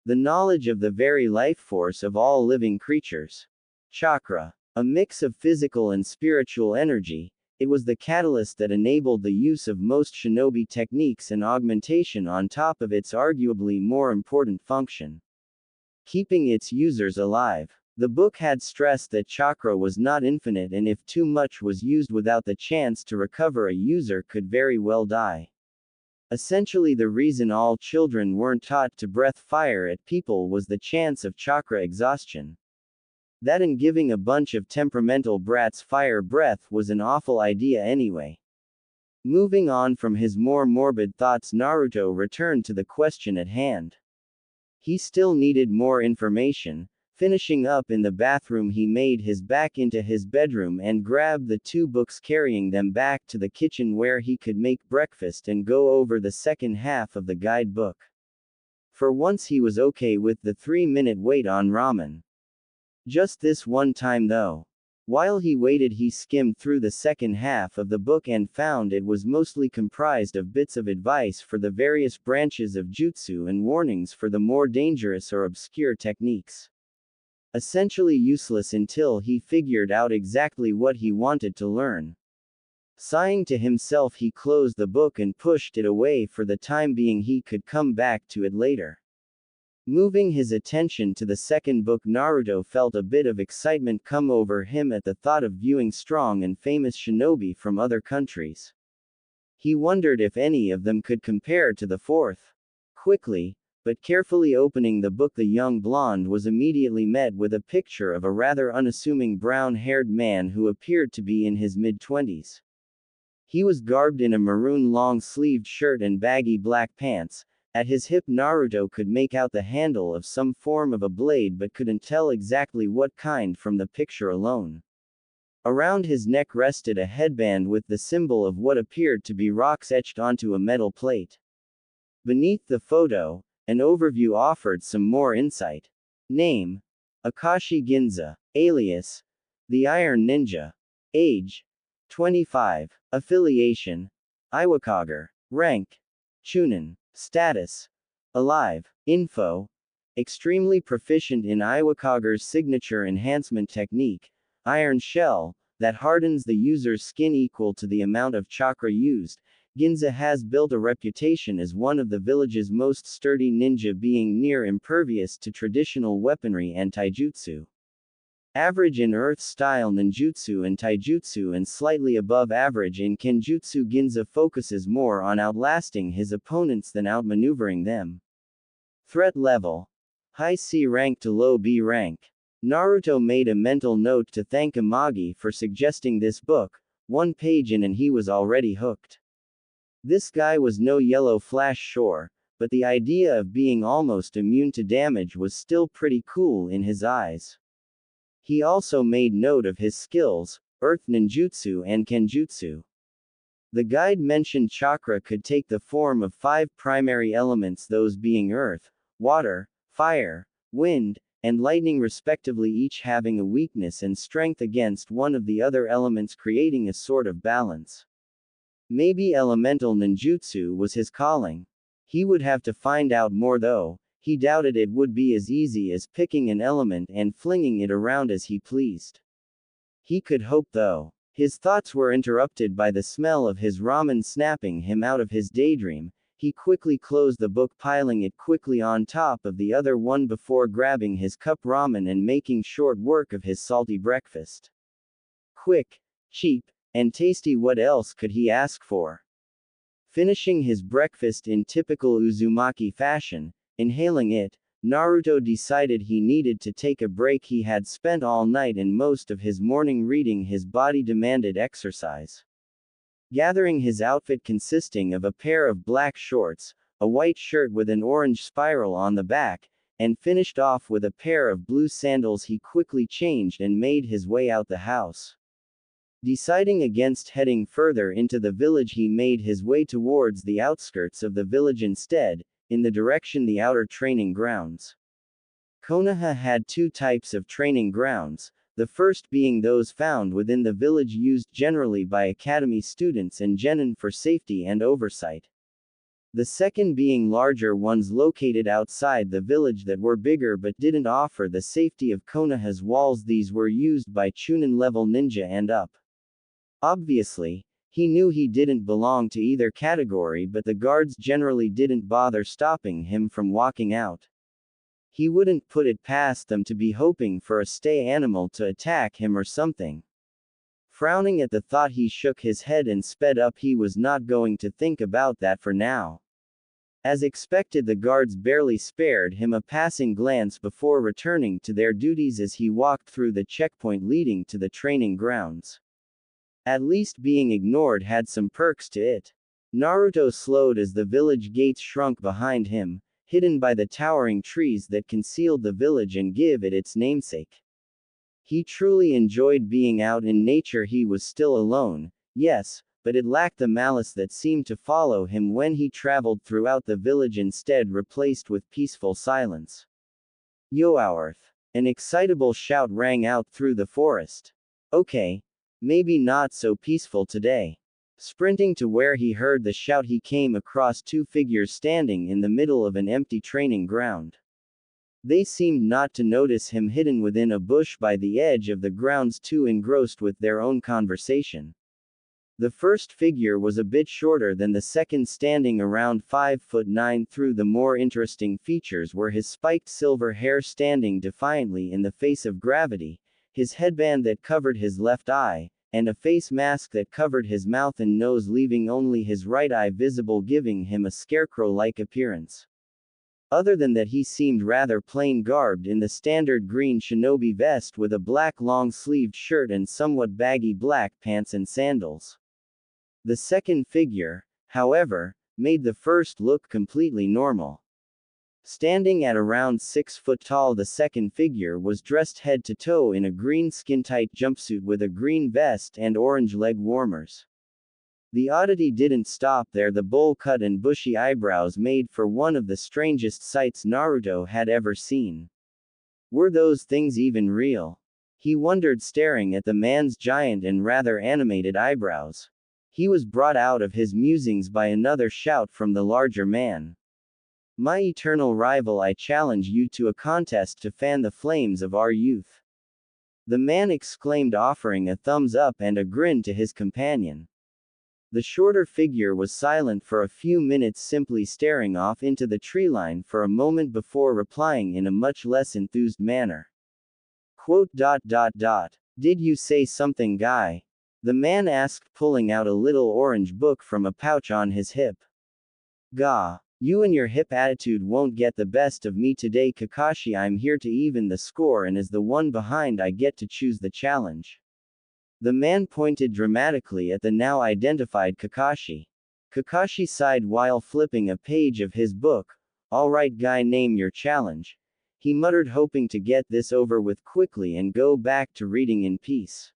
Speaker 1: The knowledge of the very life force of all living creatures. Chakra. A mix of physical and spiritual energy, it was the catalyst that enabled the use of most shinobi techniques and augmentation on top of its arguably more important function: keeping its users alive. The book had stressed that chakra was not infinite, and if too much was used without the chance to recover, a user could very well die. Essentially, the reason all children weren't taught to breath fire at people was the chance of chakra exhaustion. That and giving a bunch of temperamental brats fire breath was an awful idea anyway. Moving on from his more morbid thoughts, Naruto returned to the question at hand. He still needed more information. Finishing up in the bathroom, he made his back into his bedroom and grabbed the two books, carrying them back to the kitchen where he could make breakfast and go over the second half of the guidebook. For once he was okay with the 3-minute wait on ramen. Just this one time though. While he waited, he skimmed through the second half of the book and found it was mostly comprised of bits of advice for the various branches of jutsu and warnings for the more dangerous or obscure techniques. Essentially useless until he figured out exactly what he wanted to learn. Sighing to himself, he closed the book and pushed it away for the time being. He could come back to it later. Moving his attention to the second book, Naruto felt a bit of excitement come over him at the thought of viewing strong and famous shinobi from other countries. He wondered if any of them could compare to the fourth. Quickly, but carefully opening the book, the young blonde was immediately met with a picture of a rather unassuming brown-haired man who appeared to be in his mid-20s. He was garbed in a maroon long-sleeved shirt and baggy black pants. At his hip, Naruto could make out the handle of some form of a blade but couldn't tell exactly what kind from the picture alone. Around his neck rested a headband with the symbol of what appeared to be rocks etched onto a metal plate. Beneath the photo, an overview offered some more insight. Name: Akashi Ginza. Alias: the Iron Ninja. Age: 25. Affiliation: Iwakager. Rank: Chunin. Status: alive. Info: extremely proficient in Iwakager's signature enhancement technique, Iron Shell, that hardens the user's skin equal to the amount of chakra used. Ginza has built a reputation as one of the village's most sturdy ninja, being near impervious to traditional weaponry and taijutsu. Average in earth-style ninjutsu and taijutsu and slightly above average in kenjutsu. Ginza focuses more on outlasting his opponents than outmaneuvering them. Threat level: high C rank to low B rank. Naruto made a mental note to thank Amagi for suggesting this book. 1 page in and he was already hooked. This guy was no yellow flash, sure, but the idea of being almost immune to damage was still pretty cool in his eyes. He also made note of his skills: earth ninjutsu and kenjutsu. The guide mentioned chakra could take the form of 5 primary elements, those being earth, water, fire, wind, and lightning respectively, each having a weakness and strength against one of the other elements, creating a sort of balance. Maybe elemental ninjutsu was his calling. He would have to find out more though. He doubted it would be as easy as picking an element and flinging it around as he pleased. He could hope though. His thoughts were interrupted by the smell of his ramen snapping him out of his daydream. He quickly closed the book, piling it quickly on top of the other one before grabbing his cup ramen and making short work of his salty breakfast. Quick, cheap, and tasty, what else could he ask for? Finishing his breakfast in typical Uzumaki fashion, inhaling it, Naruto decided he needed to take a break. He had spent all night and most of his morning reading. His body demanded exercise. Gathering his outfit consisting of a pair of black shorts, a white shirt with an orange spiral on the back, and finished off with a pair of blue sandals, he quickly changed and made his way out the house. Deciding against heading further into the village, he made his way towards the outskirts of the village instead, in the direction the outer training grounds. Konoha had 2 types of training grounds, the first being those found within the village, used generally by academy students and genin for safety and oversight. The second being larger ones located outside the village that were bigger but didn't offer the safety of Konoha's walls. These were used by Chunin level ninja and up. Obviously, he knew he didn't belong to either category, but the guards generally didn't bother stopping him from walking out. He wouldn't put it past them to be hoping for a stray animal to attack him or something. Frowning at the thought, he shook his head and sped up. He was not going to think about that for now. As expected, the guards barely spared him a passing glance before returning to their duties as he walked through the checkpoint leading to the training grounds. At least being ignored had some perks to it. Naruto slowed as the village gates shrunk behind him, hidden by the towering trees that concealed the village and give it its namesake. He truly enjoyed being out in nature. He was still alone, yes, but it lacked the malice that seemed to follow him when he traveled throughout the village, instead replaced with peaceful silence. Yowarth! An excitable shout rang out through the forest. Okay. Maybe not so peaceful today. Sprinting to where he heard the shout, he came across 2 figures standing in the middle of an empty training ground. They seemed not to notice him, hidden within a bush by the edge of the grounds, too engrossed with their own conversation. The first figure was a bit shorter than the second, standing around 5'9". Through the more interesting features were his spiked silver hair standing defiantly in the face of gravity, his headband that covered his left eye, and a face mask that covered his mouth and nose, leaving only his right eye visible, giving him a scarecrow-like appearance. Other than that, he seemed rather plain, garbed in the standard green shinobi vest with a black long-sleeved shirt and somewhat baggy black pants and sandals. The second figure, however, made the first look completely normal. Standing at around 6 foot tall, the second figure was dressed head to toe in a green skin-tight jumpsuit with a green vest and orange leg warmers. The oddity didn't stop there. The bowl cut and bushy eyebrows made for one of the strangest sights Naruto had ever seen. Were those things even real? He wondered, staring at the man's giant and rather animated eyebrows. He was brought out of his musings by another shout from the larger man. My eternal rival, I challenge you to a contest to fan the flames of our youth. The man exclaimed, offering a thumbs up and a grin to his companion. The shorter figure was silent for a few minutes, simply staring off into the treeline for a moment before replying in a much less enthused manner. Did you say something, guy? The man asked, pulling out a little orange book from a pouch on his hip. Gah. You and your hip attitude won't get the best of me today, Kakashi. I'm here to even the score, and as the one behind, I get to choose the challenge. The man pointed dramatically at the now identified Kakashi. Kakashi sighed while flipping a page of his book. All right, guy, name your challenge. He muttered, hoping to get this over with quickly and go back to reading in peace.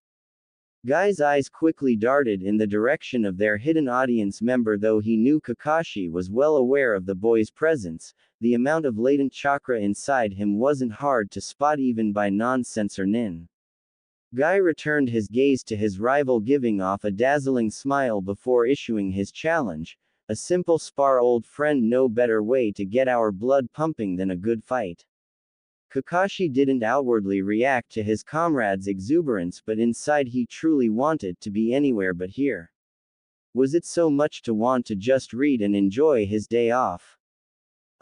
Speaker 1: Guy's eyes quickly darted in the direction of their hidden audience member. Though he knew Kakashi was well aware of the boy's presence, the amount of latent chakra inside him wasn't hard to spot even by non-sensor nin. Guy returned his gaze to his rival, giving off a dazzling smile before issuing his challenge. A simple spar, old friend. No better way to get our blood pumping than a good fight. Kakashi didn't outwardly react to his comrade's exuberance, but inside he truly wanted to be anywhere but here. Was it so much to want to just read and enjoy his day off?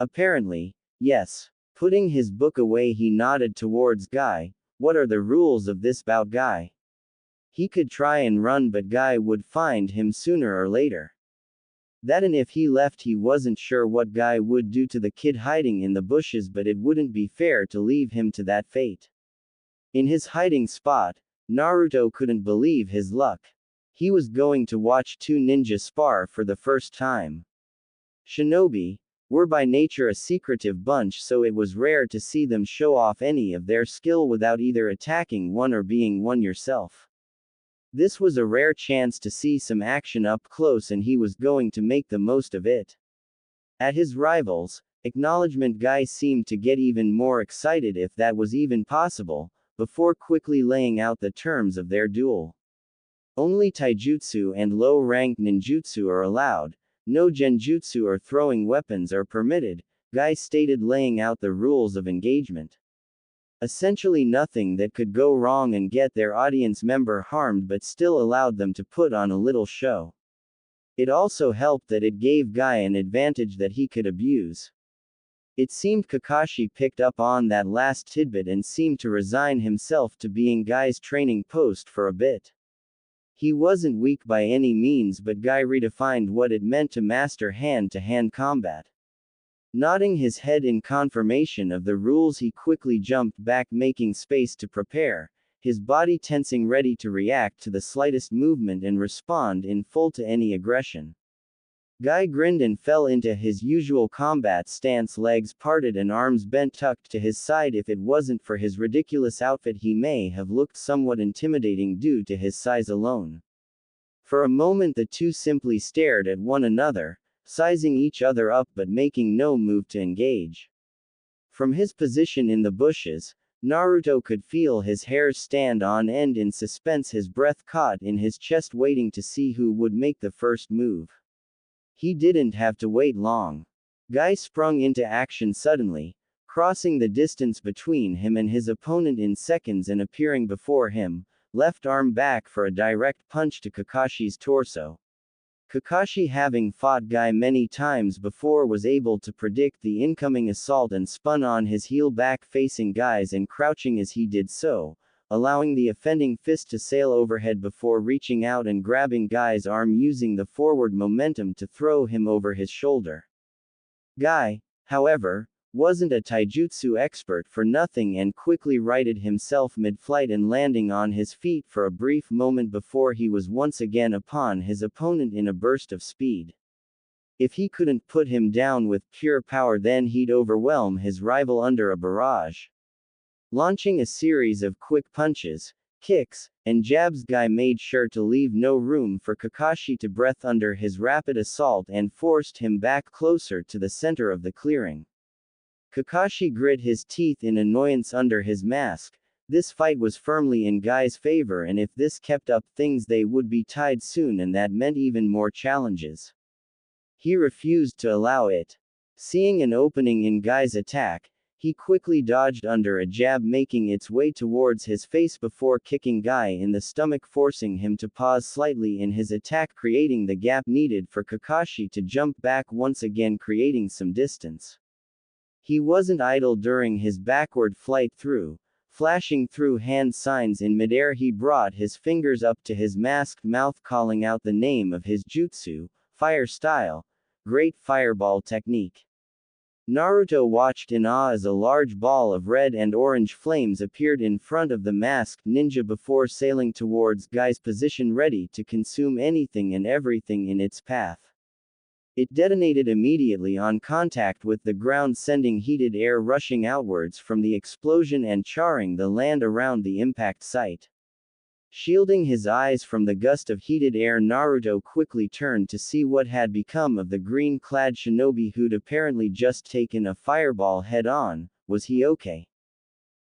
Speaker 1: Apparently, yes. Putting his book away, he nodded towards Guy. What are the rules of this bout, Guy? He could try and run, but Guy would find him sooner or later. That, and if he left, he wasn't sure what Guy would do to the kid hiding in the bushes, but it wouldn't be fair to leave him to that fate. In his hiding spot, Naruto couldn't believe his luck. He was going to watch two ninja spar for the first time. Shinobi were by nature a secretive bunch, so it was rare to see them show off any of their skill without either attacking one or being one yourself. This was a rare chance to see some action up close, and he was going to make the most of it. At his rivals' acknowledgement, Guy seemed to get even more excited, if that was even possible, before quickly laying out the terms of their duel. Only taijutsu and low-ranked ninjutsu are allowed. No genjutsu or throwing weapons are permitted, Guy stated, laying out the rules of engagement. Essentially nothing that could go wrong and get their audience member harmed, but still allowed them to put on a little show. It also helped that it gave Guy an advantage that he could abuse. It seemed Kakashi picked up on that last tidbit and seemed to resign himself to being Guy's training post for a bit. He wasn't weak by any means, but Guy redefined what it meant to master hand-to-hand combat. Nodding his head in confirmation of the rules, he quickly jumped back, making space to prepare, his body tensing, ready to react to the slightest movement and respond in full to any aggression. Guy grinned and fell into his usual combat stance, legs parted and arms bent, tucked to his side. If it wasn't for his ridiculous outfit, he may have looked somewhat intimidating due to his size alone. For a moment the two simply stared at one another, sizing each other up but making no move to engage. From his position in the bushes, Naruto could feel his hairs stand on end in suspense, his breath caught in his chest, waiting to see who would make the first move. He didn't have to wait long. Guy sprung into action suddenly, crossing the distance between him and his opponent in seconds and appearing before him, left arm back for a direct punch to Kakashi's torso. Kakashi, having fought Guy many times before, was able to predict the incoming assault and spun on his heel, back facing Guy's and crouching as he did so, allowing the offending fist to sail overhead before reaching out and grabbing Guy's arm, using the forward momentum to throw him over his shoulder. Guy, however, wasn't a taijutsu expert for nothing and quickly righted himself mid-flight and landing on his feet for a brief moment before he was once again upon his opponent in a burst of speed. If he couldn't put him down with pure power, then he'd overwhelm his rival under a barrage. Launching a series of quick punches, kicks, and jabs, Guy made sure to leave no room for Kakashi to breathe under his rapid assault and forced him back closer to the center of the clearing. Kakashi grit his teeth in annoyance under his mask. This fight was firmly in Guy's favor, and if this kept up, things they would be tied soon, and that meant even more challenges. He refused to allow it. Seeing an opening in Guy's attack, he quickly dodged under a jab making its way towards his face before kicking Guy in the stomach, forcing him to pause slightly in his attack, creating the gap needed for Kakashi to jump back once again, creating some distance. He wasn't idle during his backward flight through. Flashing through hand signs in midair, he brought his fingers up to his masked mouth, calling out the name of his jutsu, Fire Style, Great Fireball Technique. Naruto watched in awe as a large ball of red and orange flames appeared in front of the masked ninja before sailing towards Guy's position, ready to consume anything and everything in its path. It detonated immediately on contact with the ground, sending heated air rushing outwards from the explosion and charring the land around the impact site. Shielding his eyes from the gust of heated air, Naruto quickly turned to see what had become of the green-clad shinobi who'd apparently just taken a fireball head-on. Was he okay?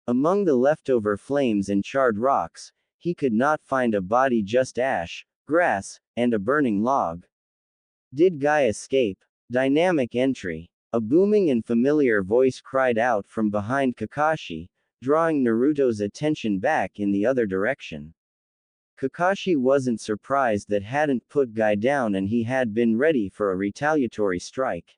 Speaker 1: Among the leftover flames and charred rocks, he could not find a body, just ash, grass, and a burning log. Did Guy escape? Dynamic entry. A booming and familiar voice cried out from behind Kakashi, drawing Naruto's attention back in the other direction. Kakashi wasn't surprised that hadn't put Guy down, and he had been ready for a retaliatory strike.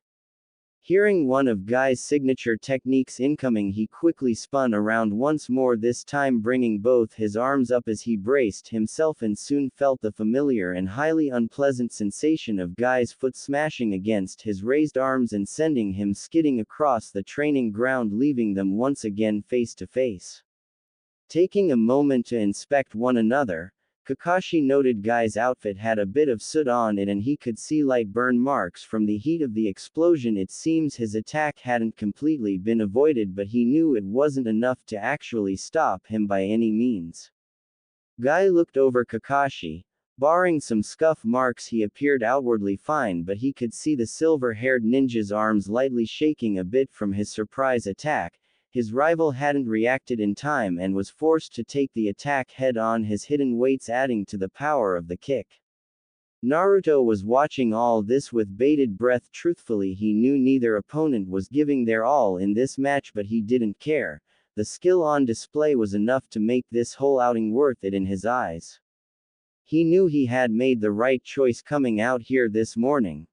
Speaker 1: Hearing one of Guy's signature techniques incoming, he quickly spun around once more, this time bringing both his arms up as he braced himself, and soon felt the familiar and highly unpleasant sensation of Guy's foot smashing against his raised arms and sending him skidding across the training ground, leaving them once again face to face. Taking a moment to inspect one another, Kakashi noted Guy's outfit had a bit of soot on it, and he could see light burn marks from the heat of the explosion. It seems his attack hadn't completely been avoided, but he knew it wasn't enough to actually stop him by any means. Guy looked over Kakashi. Barring some scuff marks, he appeared outwardly fine, but he could see the silver-haired ninja's arms lightly shaking a bit from his surprise attack. His rival hadn't reacted in time and was forced to take the attack head-on, his hidden weights adding to the power of the kick. Naruto was watching all this with bated breath. Truthfully, he knew neither opponent was giving their all in this match, but he didn't care. The skill on display was enough to make this whole outing worth it in his eyes. He knew he had made the right choice coming out here this morning.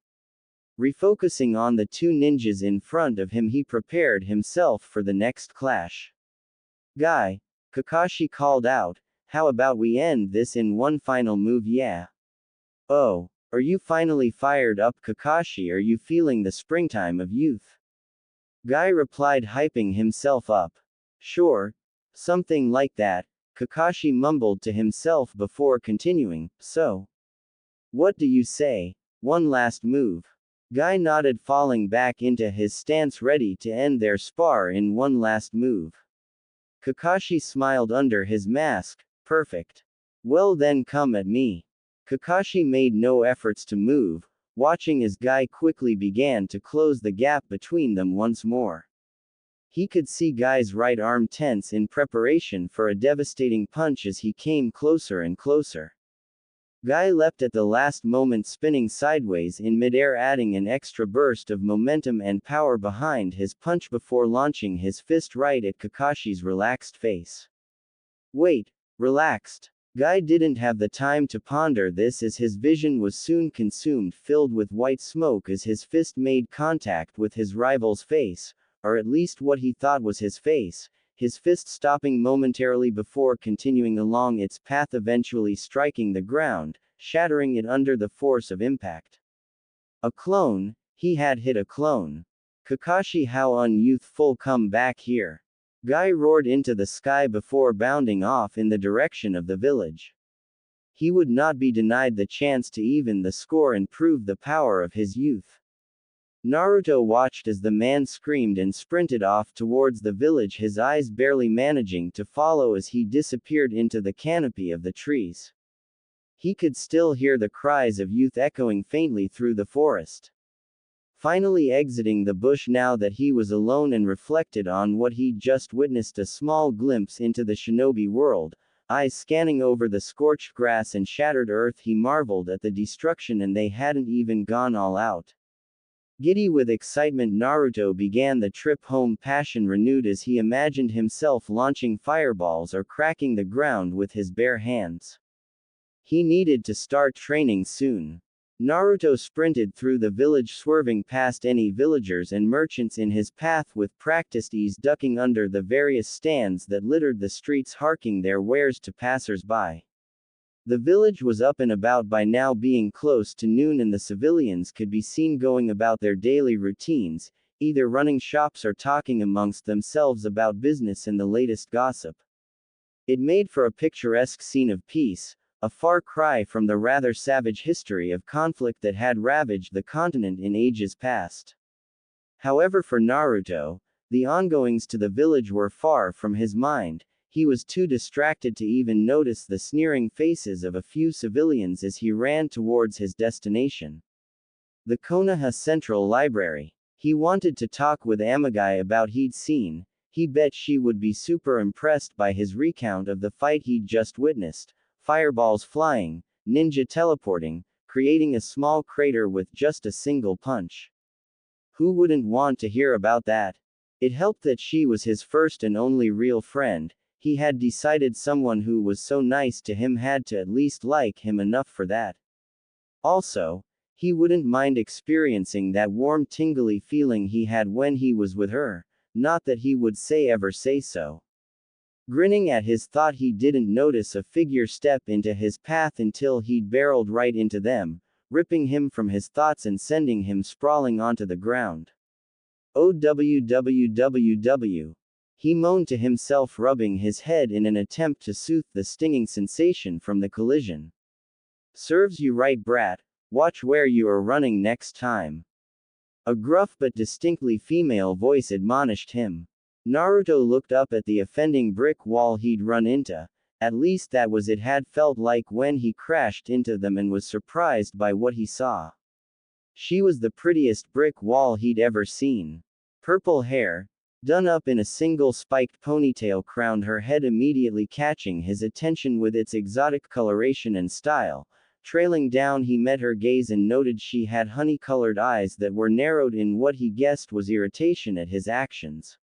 Speaker 1: Refocusing on the two ninjas in front of him, he prepared himself for the next clash. Guy, Kakashi called out, how about we end this in one final move? Yeah. Oh, are you finally fired up, Kakashi? Are you feeling the springtime of youth? Guy replied, hyping himself up. Sure, something like that, Kakashi mumbled to himself before continuing, so. What do you say? One last move. Guy nodded, falling back into his stance, ready to end their spar in one last move. Kakashi smiled under his mask. Perfect. Well then, come at me. Kakashi made no efforts to move, watching as Guy quickly began to close the gap between them once more. He could see Guy's right arm tense in preparation for a devastating punch as he came closer and closer. Guy leapt at the last moment, spinning sideways in midair, adding an extra burst of momentum and power behind his punch before launching his fist right at Kakashi's relaxed face. Wait, relaxed? Guy didn't have the time to ponder this, as his vision was soon consumed, filled with white smoke as his fist made contact with his rival's face, or at least what he thought was his face. His fist stopping momentarily before continuing along its path, eventually striking the ground, shattering it under the force of impact. A clone? He had hit a clone. Kakashi, how unyouthful! Come back here! Guy roared into the sky before bounding off in the direction of the village. He would not be denied the chance to even the score and prove the power of his youth. Naruto watched as the man screamed and sprinted off towards the village, his eyes barely managing to follow as he disappeared into the canopy of the trees. He could still hear the cries of youth echoing faintly through the forest. Finally exiting the bush now that he was alone and reflected on what he'd just witnessed, a small glimpse into the shinobi world, eyes scanning over the scorched grass and shattered earth, he marveled at the destruction, and they hadn't even gone all out. Giddy with excitement, Naruto began the trip home, passion renewed as he imagined himself launching fireballs or cracking the ground with his bare hands. He needed to start training soon. Naruto sprinted through the village, swerving past any villagers and merchants in his path with practiced ease, ducking under the various stands that littered the streets, hawking their wares to passers-by. The village was up and about by now, being close to noon, and the civilians could be seen going about their daily routines, either running shops or talking amongst themselves about business and the latest gossip. It made for a picturesque scene of peace, a far cry from the rather savage history of conflict that had ravaged the continent in ages past. However, for Naruto, the ongoings to the village were far from his mind. He was too distracted to even notice the sneering faces of a few civilians as he ran towards his destination. The Konoha Central Library. He wanted to talk with Amagi about he'd seen. He bet she would be super impressed by his recount of the fight he'd just witnessed. Fireballs flying, ninja teleporting, creating a small crater with just a single punch. Who wouldn't want to hear about that? It helped that she was his first and only real friend. He had decided someone who was so nice to him had to at least like him enough for that. Also, he wouldn't mind experiencing that warm tingly feeling he had when he was with her. Not that he would ever say so. Grinning at his thought, he didn't notice a figure step into his path until he'd barreled right into them, ripping him from his thoughts and sending him sprawling onto the ground. OWWWW. He moaned to himself, rubbing his head in an attempt to soothe the stinging sensation from the collision. Serves you right, brat. Watch where you are running next time. A gruff but distinctly female voice admonished him. Naruto looked up at the offending brick wall he'd run into. At least that was it had felt like when he crashed into them, and was surprised by what he saw. She was the prettiest brick wall he'd ever seen. Purple hair, done up in a single spiked ponytail, crowned her head, immediately catching his attention with its exotic coloration and style. Trailing down, he met her gaze and noted she had honey-colored eyes that were narrowed in what he guessed was irritation at his actions.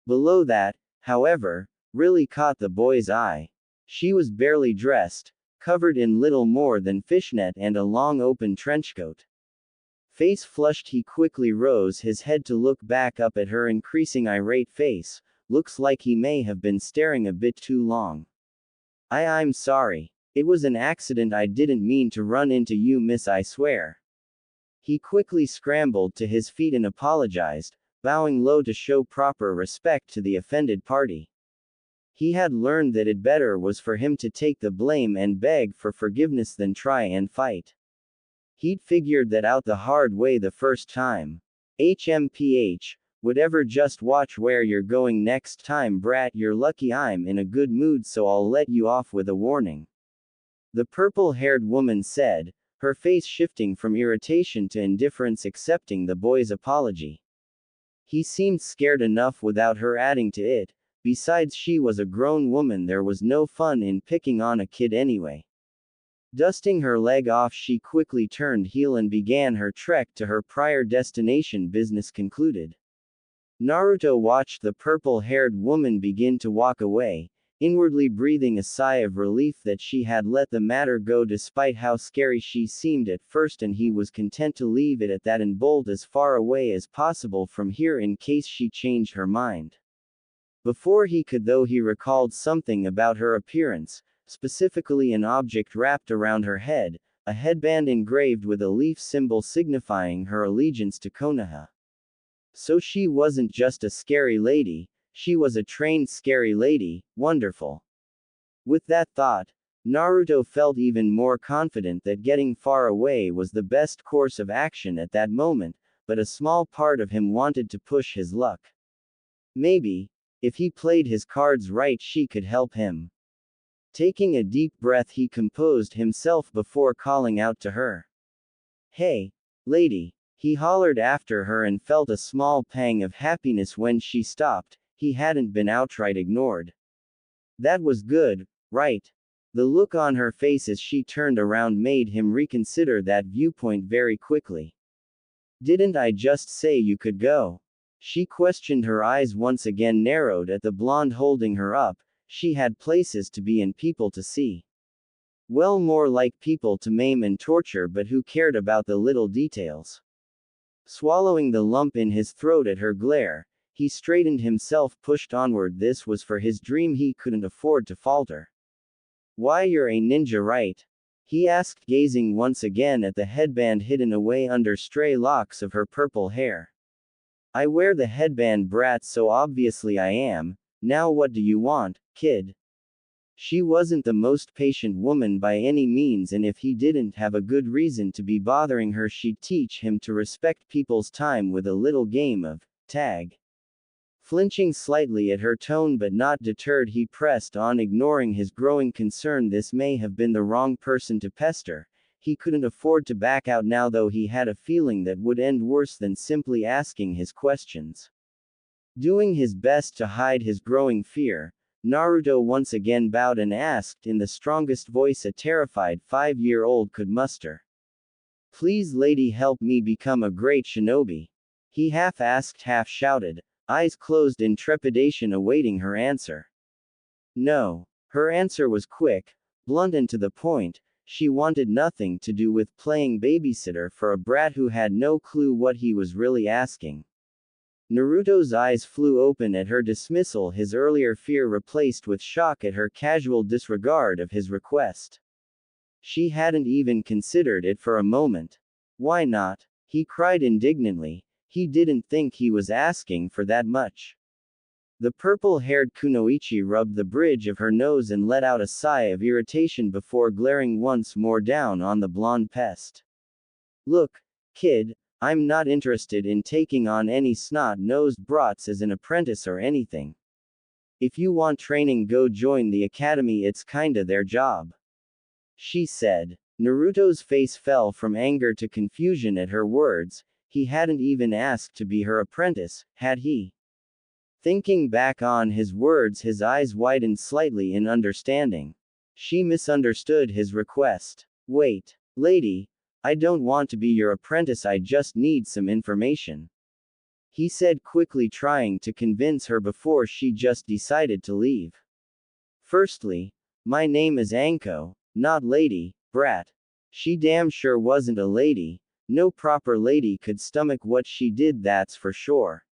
Speaker 1: Below that, however, really caught the boy's eye. She was barely dressed, covered in little more than fishnet and a long open trenchcoat. Face flushed, he quickly rose his head to look back up at her increasing irate face. Looks like he may have been staring a bit too long. I'm sorry. It was an accident. I didn't mean to run into you, miss, I swear. He quickly scrambled to his feet and apologized, bowing low to show proper respect to the offended party. He had learned that it better was for him to take the blame and beg for forgiveness than try and fight. He'd figured that out the hard way the first time. HMPH, whatever, just watch where you're going next time, brat. You're lucky I'm in a good mood, so I'll let you off with a warning. The purple-haired woman said, her face shifting from irritation to indifference, accepting the boy's apology. He seemed scared enough without her adding to it. Besides, she was a grown woman. There was no fun in picking on a kid anyway. Dusting her leg off, she quickly turned heel and began her trek to her prior destination. Business concluded. Naruto watched the purple-haired woman begin to walk away, inwardly breathing a sigh of relief that she had let the matter go despite how scary she seemed at first, and he was content to leave it at that and bolt as far away as possible from here in case she changed her mind. Before he could, though, he recalled something about her appearance, specifically an object wrapped around her head, a headband engraved with a leaf symbol signifying her allegiance to Konoha. So she wasn't just a scary lady, she was a trained scary lady. Wonderful. With that thought, Naruto felt even more confident that getting far away was the best course of action at that moment, but a small part of him wanted to push his luck. Maybe, if he played his cards right, she could help him. Taking a deep breath, he composed himself before calling out to her. Hey, lady, he hollered after her and felt a small pang of happiness when she stopped. He hadn't been outright ignored. That was good, right? The look on her face as she turned around made him reconsider that viewpoint very quickly. Didn't I just say you could go? She questioned, her eyes once again narrowed at the blonde holding her up. She had places to be and people to see. Well, more like people to maim and torture, but who cared about the little details? Swallowing the lump in his throat at her glare, he straightened himself, pushed onward. This was for his dream. He couldn't afford to falter. Why, you're a ninja, right? He asked, gazing once again at the headband hidden away under stray locks of her purple hair. I wear the headband, brat, so obviously I am. Now what do you want, kid? She wasn't the most patient woman by any means, and if he didn't have a good reason to be bothering her, she'd teach him to respect people's time with a little game of tag. Flinching slightly at her tone but not deterred, he pressed on, ignoring his growing concern this may have been the wrong person to pester. He couldn't afford to back out now, though he had a feeling that would end worse than simply asking his questions. Doing his best to hide his growing fear, Naruto once again bowed and asked in the strongest voice a terrified 5-year-old could muster. "Please, lady, help me become a great shinobi." He half asked, half shouted, eyes closed in trepidation awaiting her answer. No. Her answer was quick, blunt and to the point. She wanted nothing to do with playing babysitter for a brat who had no clue what he was really asking. Naruto's eyes flew open at her dismissal, his earlier fear replaced with shock at her casual disregard of his request. She hadn't even considered it for a moment. Why not? He cried indignantly. He didn't think he was asking for that much. The purple-haired kunoichi rubbed the bridge of her nose and let out a sigh of irritation before glaring once more down on the blonde pest. "Look, kid, I'm not interested in taking on any snot-nosed brats as an apprentice or anything. If you want training, go join the academy, it's kinda their job," she said. Naruto's face fell from anger to confusion at her words. He hadn't even asked to be her apprentice, had he? Thinking back on his words, his eyes widened slightly in understanding. She misunderstood his request. "Wait, lady, I don't want to be your apprentice, I just need some information," he said quickly, trying to convince her before she just decided to leave. "Firstly, my name is Anko, not lady, brat." She damn sure wasn't a lady. No proper lady could stomach what she did, that's for sure.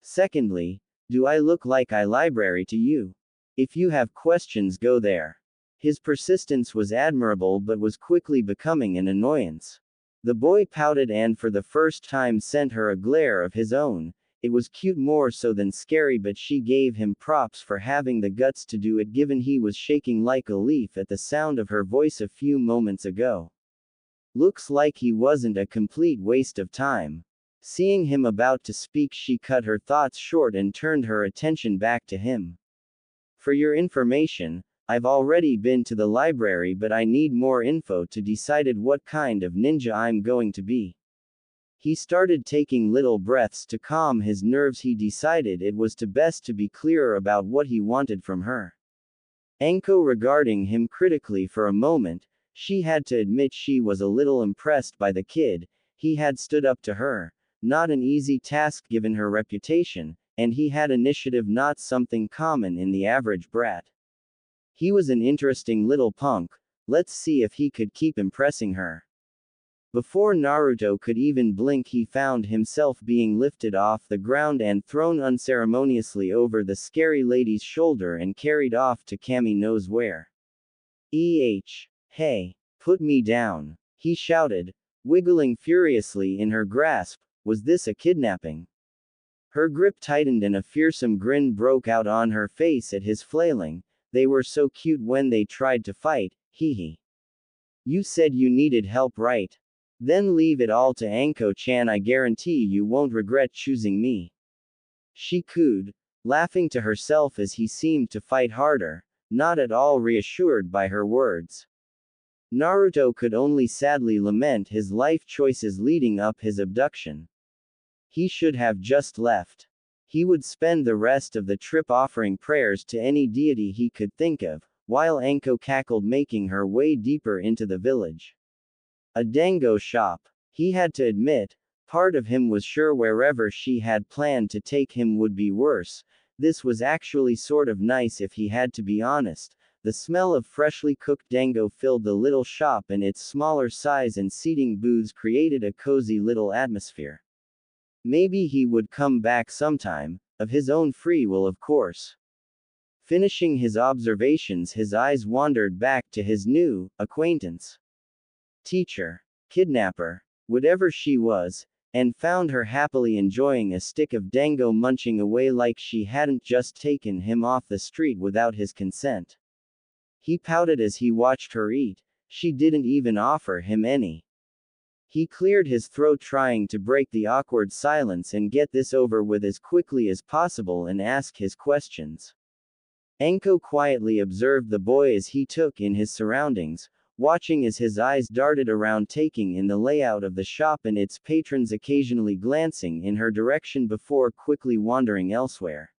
Speaker 1: "Secondly, do I look like I library to you? If you have questions, go there." His persistence was admirable but was quickly becoming an annoyance. The boy pouted and for the first time sent her a glare of his own. It was cute, more so than scary, but she gave him props for having the guts to do it, given he was shaking like a leaf at the sound of her voice a few moments ago. Looks like he wasn't a complete waste of time. Seeing him about to speak, she cut her thoughts short and turned her attention back to him. "For your information, I've already been to the library, but I need more info to decide what kind of ninja I'm going to be." He started taking little breaths to calm his nerves. He decided it was best to be clearer about what he wanted from her. Anko regarding him critically for a moment, she had to admit she was a little impressed by the kid. He had stood up to her. Not an easy task given her reputation, and he had initiative, not something common in the average brat. He was an interesting little punk. Let's see if he could keep impressing her. Before Naruto could even blink, he found himself being lifted off the ground and thrown unceremoniously over the scary lady's shoulder and carried off to Kami knows where. Hey, put me down," he shouted, wiggling furiously in her grasp. Was this a kidnapping? Her grip tightened and a fearsome grin broke out on her face at his flailing. "They were so cute when they tried to fight, hee. You said you needed help, right? Then leave it all to Anko-chan, I guarantee you won't regret choosing me," she cooed, laughing to herself as he seemed to fight harder, not at all reassured by her words. Naruto could only sadly lament his life choices leading up his abduction. He should have just left. He would spend the rest of the trip offering prayers to any deity he could think of, while Anko cackled, making her way deeper into the village. A dango shop. He had to admit, part of him was sure wherever she had planned to take him would be worse. This was actually sort of nice if he had to be honest. The smell of freshly cooked dango filled the little shop, and its smaller size and seating booths created a cozy little atmosphere. Maybe he would come back sometime, of his own free will, of course. Finishing his observations, his eyes wandered back to his new acquaintance. Teacher, kidnapper, whatever she was, and found her happily enjoying a stick of dango, munching away like she hadn't just taken him off the street without his consent. He pouted as he watched her eat. She didn't even offer him any. He cleared his throat, trying to break the awkward silence and get this over with as quickly as possible and ask his questions. Anko quietly observed the boy as he took in his surroundings, watching as his eyes darted around, taking in the layout of the shop and its patrons, occasionally glancing in her direction before quickly wandering elsewhere.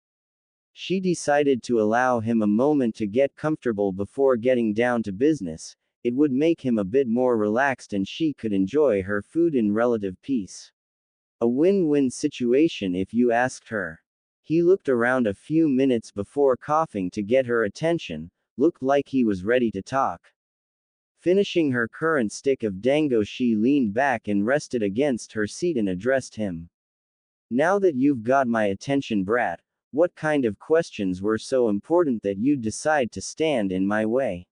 Speaker 1: She decided to allow him a moment to get comfortable before getting down to business. It would make him a bit more relaxed and she could enjoy her food in relative peace. A win-win situation if you asked her. He looked around a few minutes before coughing to get her attention, looked like he was ready to talk. Finishing her current stick of dango, she leaned back and rested against her seat and addressed him. Now that you've got my attention, brat, what kind of questions were so important that you'd decide to stand in my way?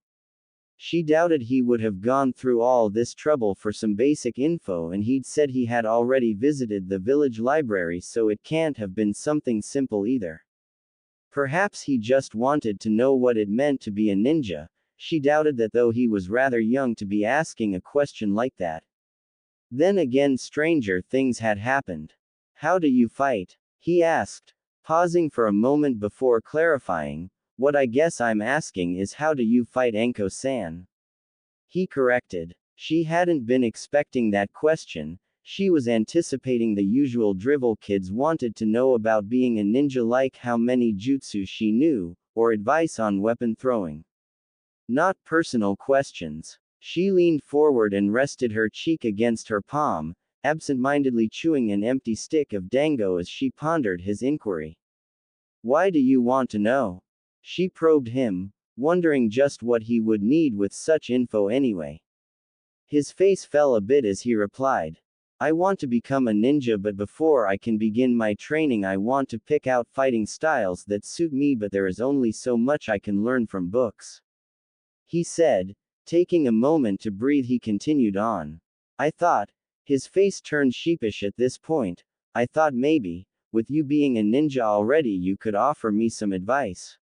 Speaker 1: She doubted he would have gone through all this trouble for some basic info, and he'd said he had already visited the village library, so it can't have been something simple either. Perhaps he just wanted to know what it meant to be a ninja. She doubted that, though he was rather young to be asking a question like that. Then again, stranger things had happened. How do you fight? He asked, pausing for a moment before clarifying. What I guess I'm asking is, how do you fight, Anko-san? He corrected. She hadn't been expecting that question. She was anticipating the usual drivel kids wanted to know about being a ninja, like how many jutsu she knew, or advice on weapon throwing. Not personal questions. She leaned forward and rested her cheek against her palm, absent-mindedly chewing an empty stick of dango as she pondered his inquiry. Why do you want to know? She probed him, wondering just what he would need with such info anyway. His face fell a bit as he replied. I want to become a ninja, but before I can begin my training I want to pick out fighting styles that suit me, but there is only so much I can learn from books. He said, taking a moment to breathe. He continued on. I thought, his face turned sheepish at this point, I thought maybe, with you being a ninja already, you could offer me some advice.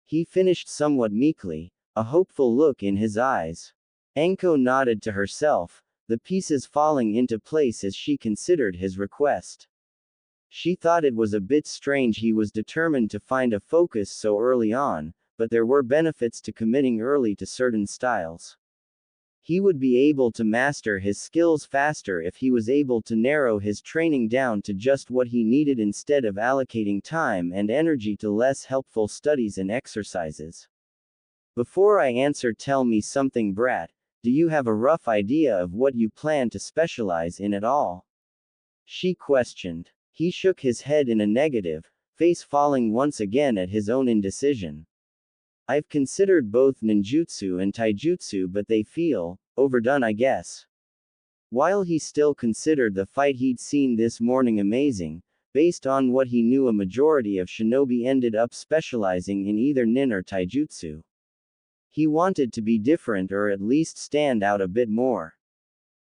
Speaker 1: He finished somewhat meekly, a hopeful look in his eyes. Anko nodded to herself, the pieces falling into place as she considered his request. She thought it was a bit strange he was determined to find a focus so early on, but there were benefits to committing early to certain styles. He would be able to master his skills faster if he was able to narrow his training down to just what he needed instead of allocating time and energy to less helpful studies and exercises. Before I answer, tell me something, brat. Do you have a rough idea of what you plan to specialize in at all? She questioned. He shook his head in a negative, face falling once again at his own indecision. I've considered both ninjutsu and taijutsu, but they feel overdone, I guess. While he still considered the fight he'd seen this morning amazing, based on what he knew, a majority of shinobi ended up specializing in either nin or taijutsu. He wanted to be different, or at least stand out a bit more.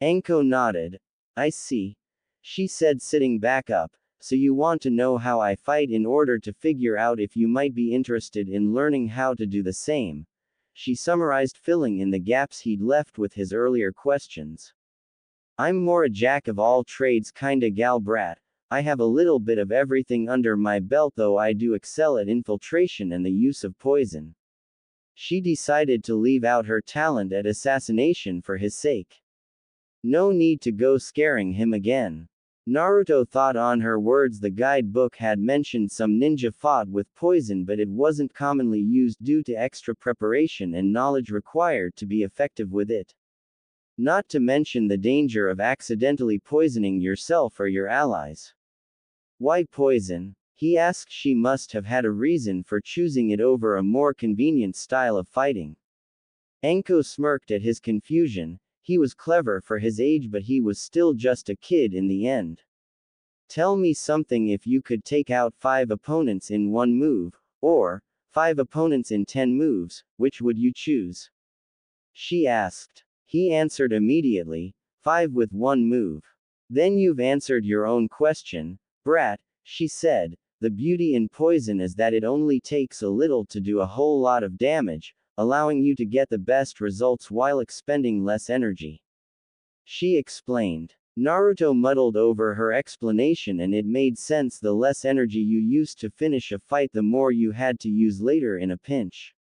Speaker 1: Anko nodded. I see. She said, sitting back up. So you want to know how I fight in order to figure out if you might be interested in learning how to do the same. She summarized, filling in the gaps he'd left with his earlier questions. I'm more a jack of all trades kinda gal, brat. I have a little bit of everything under my belt, though I do excel at infiltration and the use of poison. She decided to leave out her talent at assassination for his sake. No need to go scaring him again. Naruto thought on her words. The guidebook had mentioned some ninja fought with poison, but it wasn't commonly used due to extra preparation and knowledge required to be effective with it. Not to mention the danger of accidentally poisoning yourself or your allies. Why poison? He asked. She must have had a reason for choosing it over a more convenient style of fighting. Anko smirked at his confusion. He was clever for his age, but he was still just a kid in the end. Tell me something. If you could take out 5 opponents in 1 move, or 5 opponents in 10 moves, which would you choose? She asked. He answered immediately, 5 with 1 move. Then you've answered your own question, brat, she said. The beauty in poison is that it only takes a little to do a whole lot of damage, allowing you to get the best results while expending less energy. she explained. Naruto muddled over her explanation, and it made sense. The less energy you used to finish a fight, the more you had to use later in a pinch.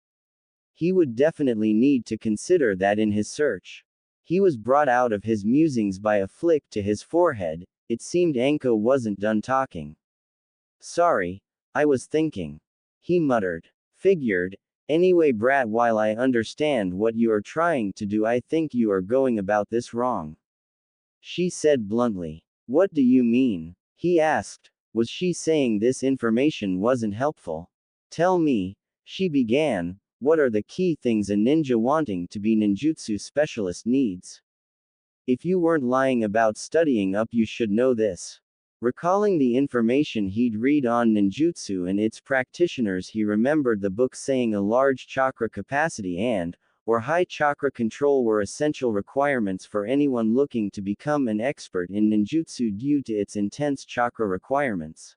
Speaker 1: He would definitely need to consider that in his search. He was brought out of his musings by a flick to his forehead. It seemed Anko wasn't done talking. Sorry, I was thinking. He muttered. Figured. Anyway, brat, while I understand what you are trying to do, I think you are going about this wrong. She said bluntly. What do you mean? He asked. Was she saying this information wasn't helpful? Tell me, she began, what are the key things a ninja wanting to be ninjutsu specialist needs? If you weren't lying about studying up, you should know this. Recalling the information he'd read on ninjutsu and its practitioners, he remembered the book saying a large chakra capacity or high chakra control were essential requirements for anyone looking to become an expert in ninjutsu due to its intense chakra requirements.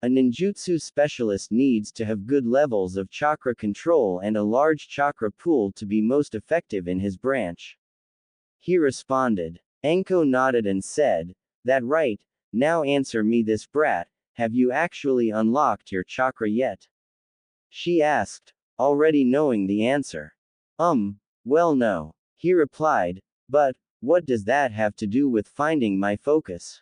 Speaker 1: A ninjutsu specialist needs to have good levels of chakra control and a large chakra pool to be most effective in his branch. He responded. Anko nodded and said, that right, now answer me this, brat, have you actually unlocked your chakra yet? She asked, already knowing the answer. Well no. He replied, but, what does that have to do with finding my focus?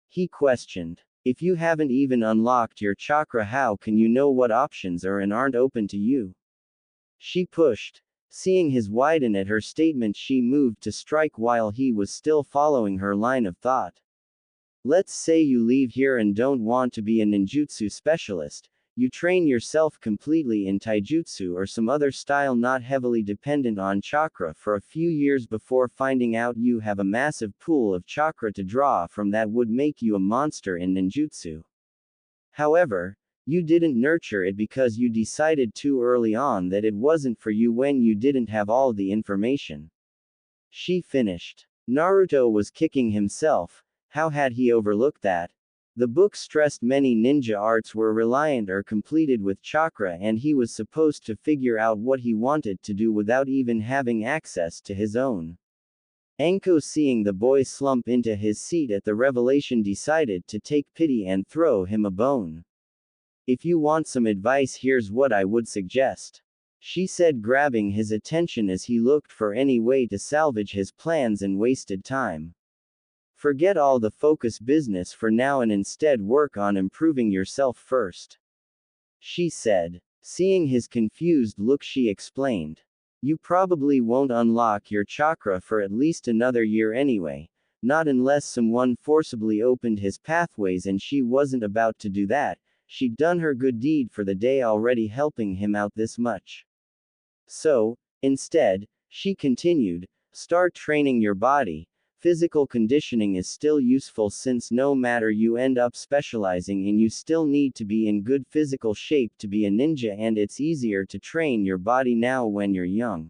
Speaker 1: He questioned. If you haven't even unlocked your chakra, how can you know what options are and aren't open to you? She pushed. Seeing his widen at her statement, she moved to strike while he was still following her line of thought. Let's say you leave here and don't want to be a ninjutsu specialist. You train yourself completely in taijutsu or some other style not heavily dependent on chakra for a few years before finding out you have a massive pool of chakra to draw from that would make you a monster in ninjutsu. However, you didn't nurture it because you decided too early on that it wasn't for you when you didn't have all the information. She finished. Naruto was kicking himself. How had he overlooked that? The book stressed many ninja arts were reliant or completed with chakra, and he was supposed to figure out what he wanted to do without even having access to his own. Anko, seeing the boy slump into his seat at the revelation, decided to take pity and throw him a bone. If you want some advice, here's what I would suggest. She said, grabbing his attention as he looked for any way to salvage his plans and wasted time. Forget all the focus business for now and instead work on improving yourself first. She said. Seeing his confused look, she explained. You probably won't unlock your chakra for at least another year anyway, not unless someone forcibly opened his pathways, and she wasn't about to do that. She'd done her good deed for the day already, helping him out this much. So, instead, she continued, start training your body. Physical conditioning is still useful, since no matter you end up specializing in, you still need to be in good physical shape to be a ninja, and it's easier to train your body now when you're young.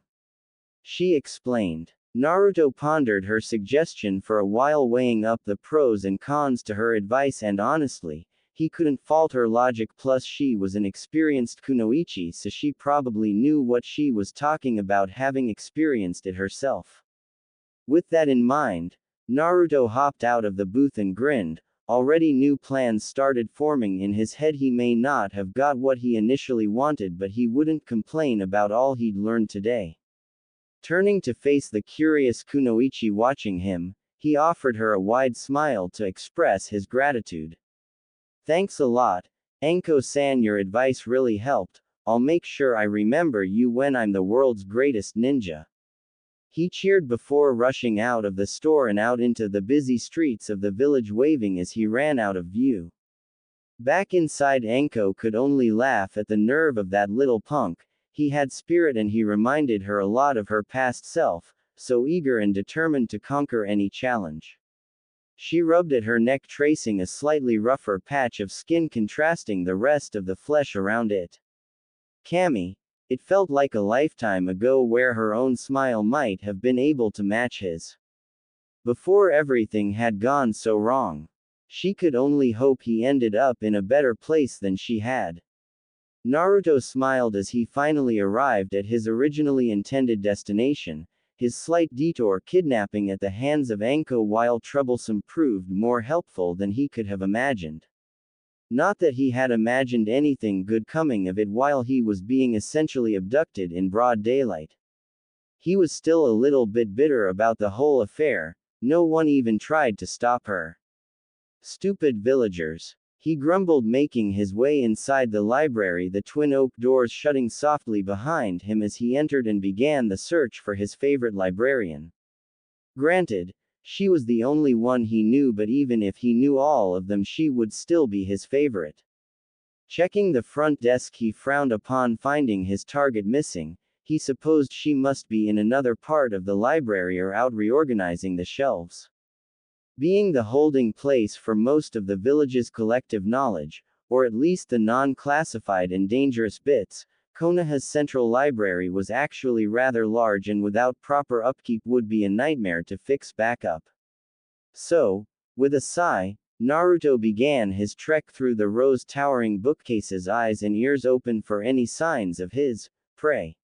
Speaker 1: She explained. Naruto pondered her suggestion for a while, weighing up the pros and cons to her advice, and honestly, he couldn't fault her logic. Plus, she was an experienced kunoichi, so she probably knew what she was talking about, having experienced it herself. With that in mind, Naruto hopped out of the booth and grinned. Already new plans started forming in his head. He may not have got what he initially wanted, but he wouldn't complain about all he'd learned today. Turning to face the curious kunoichi watching him, he offered her a wide smile to express his gratitude. Thanks a lot, Anko-san, your advice really helped. I'll make sure I remember you when I'm the world's greatest ninja. He cheered before rushing out of the store and out into the busy streets of the village, waving as he ran out of view. Back inside, Anko could only laugh at the nerve of that little punk. He had spirit, and he reminded her a lot of her past self, so eager and determined to conquer any challenge. She rubbed at her neck, tracing a slightly rougher patch of skin contrasting the rest of the flesh around it. Cammy. It felt like a lifetime ago, where her own smile might have been able to match his. Before everything had gone so wrong. She could only hope he ended up in a better place than she had. Naruto smiled as he finally arrived at his originally intended destination. his slight detour kidnapping at the hands of Anko while troublesome proved more helpful than he could have imagined. Not that he had imagined anything good coming of it while he was being essentially abducted in broad daylight. He was still a little bit bitter about the whole affair. No one even tried to stop her. Stupid villagers. He grumbled, making his way inside the library, the twin oak doors shutting softly behind him as he entered and began the search for his favorite librarian. Granted, she was the only one he knew, but even if he knew all of them, she would still be his favorite. Checking the front desk, he frowned upon finding his target missing. He supposed she must be in another part of the library or out reorganizing the shelves. Being the holding place for most of the village's collective knowledge, or at least the non-classified and dangerous bits, Konoha's central library was actually rather large and without proper upkeep would be a nightmare to fix back up. So, with a sigh, Naruto began his trek through the rows towering bookcases, eyes and ears open for any signs of his prey.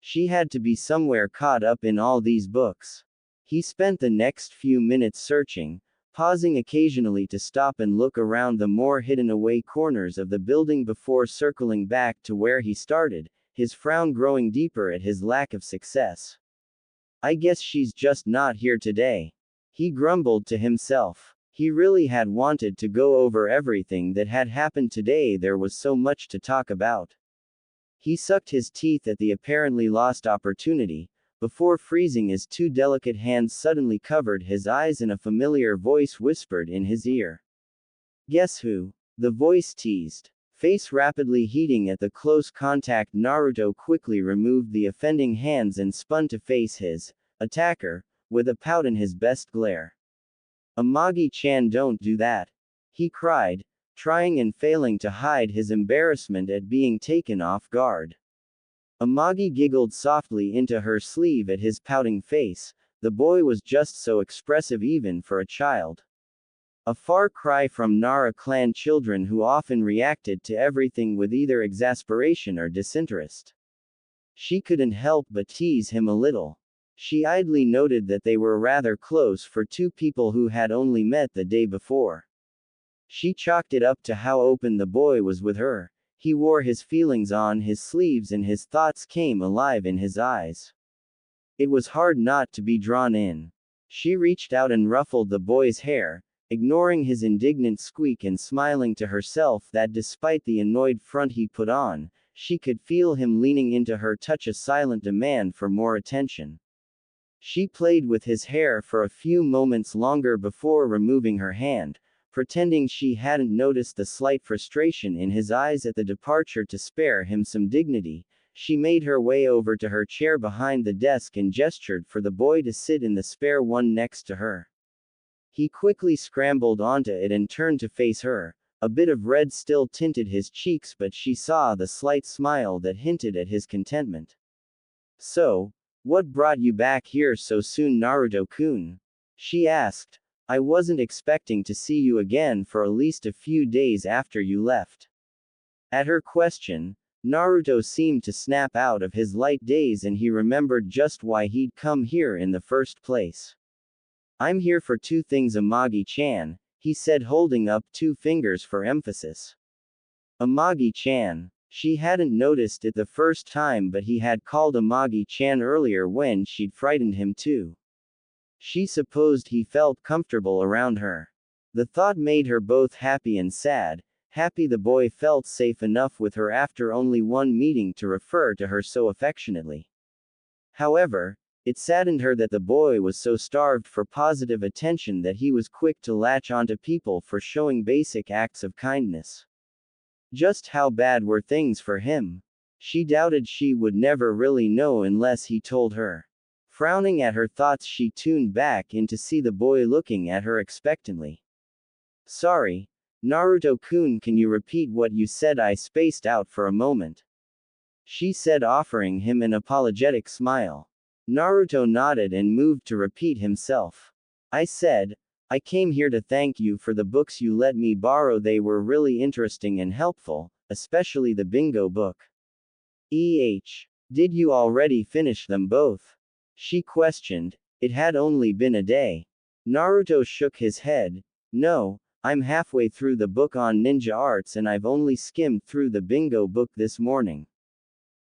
Speaker 1: She had to be somewhere caught up in all these books. He spent the next few minutes searching, pausing occasionally to stop and look around the more hidden away corners of the building before circling back to where he started, his frown growing deeper at his lack of success. I guess she's just not here today. He grumbled to himself. He really had wanted to go over everything that had happened today. There was so much to talk about. He sucked his teeth at the apparently lost opportunity, before freezing as two delicate hands suddenly covered his eyes and a familiar voice whispered in his ear. Guess who? The voice teased. Face rapidly heating at the close contact, Naruto quickly removed the offending hands and spun to face his attacker, with a pout in his best glare. Amagi-chan, don't do that! He cried, trying and failing to hide his embarrassment at being taken off guard. Amagi giggled softly into her sleeve at his pouting face. The boy was just so expressive even for a child. A far cry from Nara clan children who often reacted to everything with either exasperation or disinterest. She couldn't help but tease him a little. She idly noted that they were rather close for two people who had only met the day before. She chalked it up to how open the boy was with her. He wore his feelings on his sleeves and his thoughts came alive in his eyes. It was hard not to be drawn in. She reached out and ruffled the boy's hair, ignoring his indignant squeak and smiling to herself that despite the annoyed front he put on, she could feel him leaning into her touch, a silent demand for more attention. She played with his hair for a few moments longer before removing her hand, pretending she hadn't noticed the slight frustration in his eyes at the departure. To spare him some dignity, she made her way over to her chair behind the desk and gestured for the boy to sit in the spare one next to her. He quickly scrambled onto it and turned to face her. A bit of red still tinted his cheeks, but she saw the slight smile that hinted at his contentment. So, what brought you back here so soon, Naruto-kun? She asked. I wasn't expecting to see you again for at least a few days after you left. At her question, Naruto seemed to snap out of his light daze and he remembered just why he'd come here in the first place. I'm here for two things, Amagi-chan, he said, holding up two fingers for emphasis. Amagi-chan. She hadn't noticed it the first time, but he had called Amagi-chan earlier when she'd frightened him too. She supposed he felt comfortable around her. The thought made her both happy and sad. Happy the boy felt safe enough with her after only one meeting to refer to her so affectionately. However, it saddened her that the boy was so starved for positive attention that he was quick to latch onto people for showing basic acts of kindness. Just how bad were things for him? She doubted she would never really know unless he told her. Frowning at her thoughts, she tuned back in to see the boy looking at her expectantly. Sorry, Naruto-kun, can you repeat what you said? I spaced out for a moment. She said, offering him an apologetic smile. Naruto nodded and moved to repeat himself. I said, I came here to thank you for the books you let me borrow. They were really interesting and helpful, especially the bingo book. Did you already finish them both? She questioned. It had only been a day. Naruto shook his head. No, I'm halfway through the book on ninja arts and I've only skimmed through the bingo book this morning.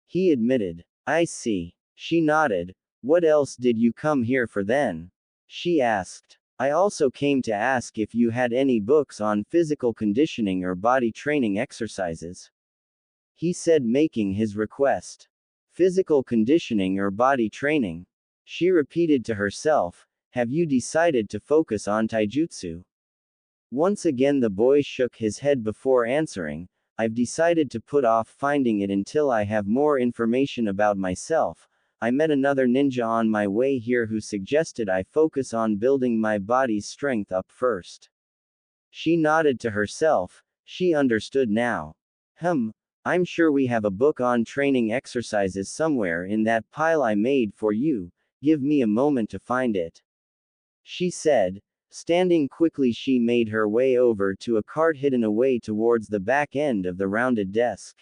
Speaker 1: He admitted. I see. She nodded. What else did you come here for then? She asked. I also came to ask if you had any books on physical conditioning or body training exercises. He said, making his request. Physical conditioning or body training? She repeated to herself. Have you decided to focus on taijutsu? Once again the boy shook his head before answering. I've decided to put off finding it until I have more information about myself. I met another ninja on my way here who suggested I focus on building my body's strength up first. She nodded to herself. She understood now. I'm sure we have a book on training exercises somewhere in that pile I made for you. Give me a moment to find it. She said. Standing quickly, she made her way over to a cart hidden away towards the back end of the rounded desk.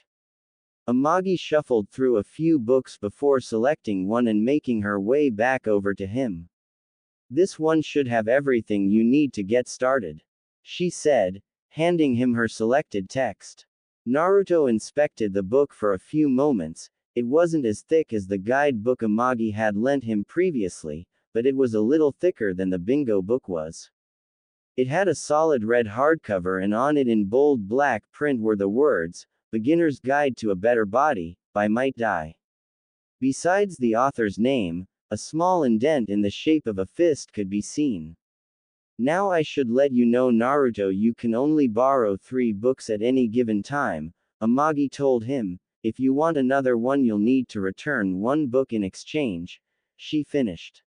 Speaker 1: Amagi shuffled through a few books before selecting one and making her way back over to him. This one should have everything you need to get started, she said, handing him her selected text. Naruto inspected the book for a few moments. It wasn't as thick as the guidebook Amagi had lent him previously, but it was a little thicker than the bingo book was. It had a solid red hardcover and on it in bold black print were the words, Beginner's Guide to a Better Body, by Might Dai. Besides the author's name, a small indent in the shape of a fist could be seen. Now I should let you know, Naruto, you can only borrow 3 books at any given time, Amagi told him. If you want another one you'll need to return 1 book in exchange. She finished.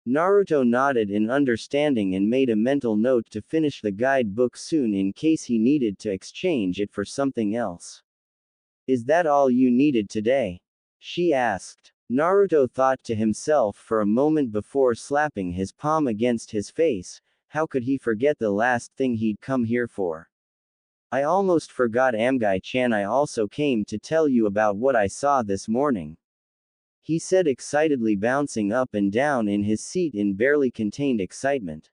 Speaker 1: Naruto nodded in understanding and made a mental note to finish the guidebook soon in case he needed to exchange it for something else. Is that all you needed today? She asked. Naruto thought to himself for a moment before slapping his palm against his face. How could he forget the last thing he'd come here for? I almost forgot, Amagi-chan. I also came to tell you about what I saw this morning, he said excitedly, bouncing up and down in his seat in barely contained excitement.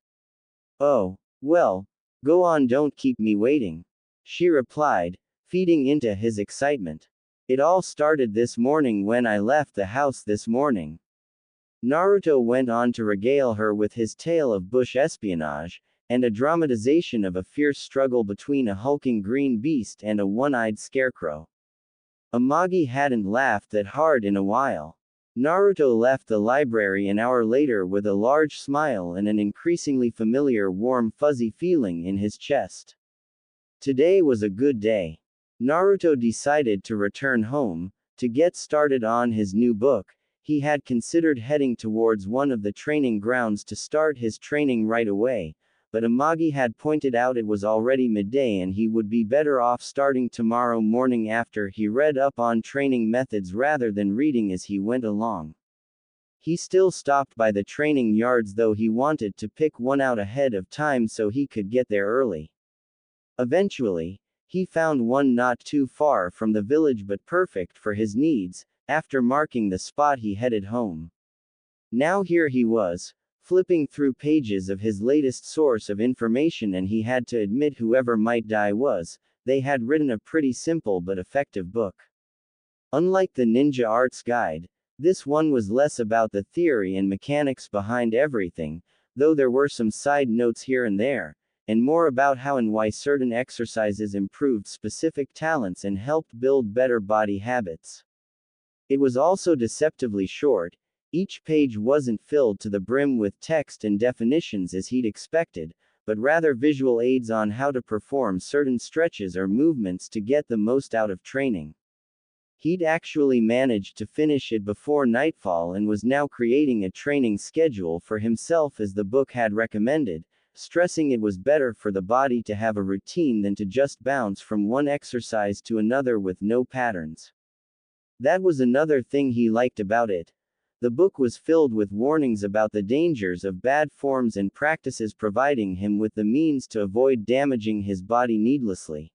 Speaker 1: Oh, well, go on, don't keep me waiting, she replied, feeding into his excitement. It all started this morning when I left the house this morning. Naruto went on to regale her with his tale of bush espionage, and a dramatization of a fierce struggle between a hulking green beast and a one-eyed scarecrow. Amagi hadn't laughed that hard in a while. Naruto left the library an hour later with a large smile and an increasingly familiar warm fuzzy feeling in his chest. Today was a good day. Naruto decided to return home, to get started on his new book. He had considered heading towards one of the training grounds to start his training right away, but Amagi had pointed out it was already midday and he would be better off starting tomorrow morning after he read up on training methods rather than reading as he went along. He still stopped by the training yards, though he wanted to pick one out ahead of time so he could get there early. Eventually, he found one not too far from the village but perfect for his needs. After marking the spot, he headed home. Now here he was, flipping through pages of his latest source of information, and he had to admit, whoever Might Dai was, they had written a pretty simple but effective book. Unlike the Ninja Arts Guide, this one was less about the theory and mechanics behind everything, though there were some side notes here and there, and more about how and why certain exercises improved specific talents and helped build better body habits. It was also deceptively short. Each page wasn't filled to the brim with text and definitions as he'd expected, but rather visual aids on how to perform certain stretches or movements to get the most out of training. He'd actually managed to finish it before nightfall and was now creating a training schedule for himself as the book had recommended, stressing it was better for the body to have a routine than to just bounce from one exercise to another with no patterns. That was another thing he liked about it. The book was filled with warnings about the dangers of bad forms and practices, providing him with the means to avoid damaging his body needlessly.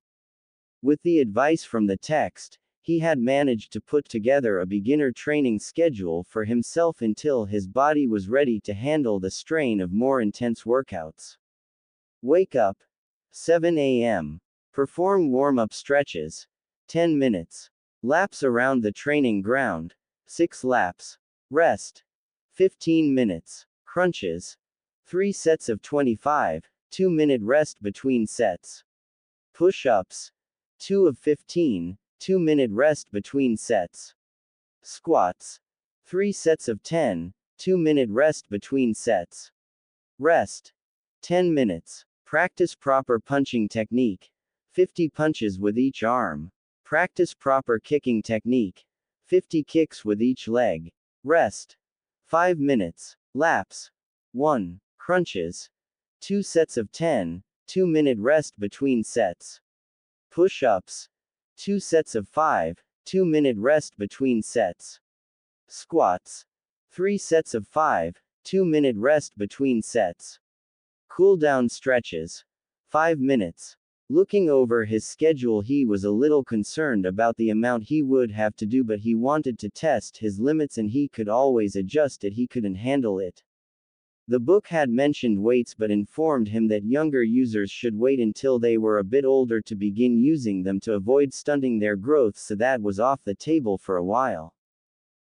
Speaker 1: With the advice from the text, He had managed to put together a beginner training schedule for himself until his body was ready to handle the strain of more intense workouts. Wake up. 7 a.m. Perform warm-up stretches. 10 minutes. Laps around the training ground. 6 laps. Rest. 15 minutes. Crunches. 3 sets of 25, 2-minute rest between sets. Push-ups. 2 of 15, 2-minute rest between sets. Squats. 3 sets of 10, 2-minute rest between sets. Rest. 10 minutes. Practice proper punching technique. 50 punches with each arm. Practice proper kicking technique. 50 kicks with each leg. Rest. 5 minutes. Laps. 1. Crunches. 2 sets of 10, 2-minute rest between sets. Push-ups. 2 sets of 5, 2-minute rest between sets. Squats. 3 sets of 5, 2-minute rest between sets. Cool-down stretches. 5 minutes. Looking over his schedule, he was a little concerned about the amount he would have to do, but he wanted to test his limits and he could always adjust it. He couldn't handle it. The book had mentioned weights but informed him that younger users should wait until they were a bit older to begin using them to avoid stunting their growth, so that was off the table for a while.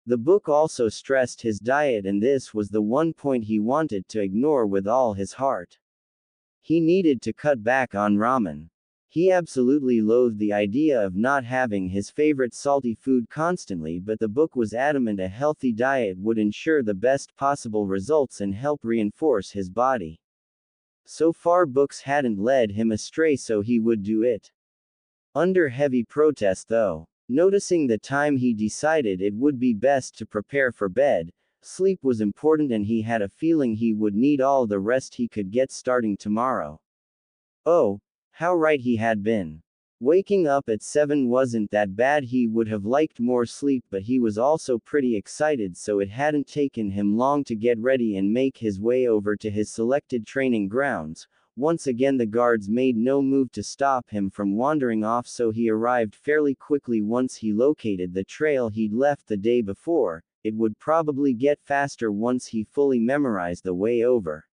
Speaker 1: The book also stressed his diet, and this was the one point he wanted to ignore with all his heart. He needed to cut back on ramen. He absolutely loathed the idea of not having his favorite salty food constantly, but the book was adamant a healthy diet would ensure the best possible results and help reinforce his body. So far books hadn't led him astray, so he would do it. Under heavy protest though. Noticing the time, he decided it would be best to prepare for bed. Sleep was important and he had a feeling he would need all the rest he could get starting tomorrow. Oh, how right he had been. Waking up at 7 wasn't that bad. He would have liked more sleep, but he was also pretty excited, so it hadn't taken him long to get ready and make his way over to his selected training grounds. Once again the guards made no move to stop him from wandering off, so he arrived fairly quickly. Once he located the trail he'd left the day before, it would probably get faster once he fully memorized the way over.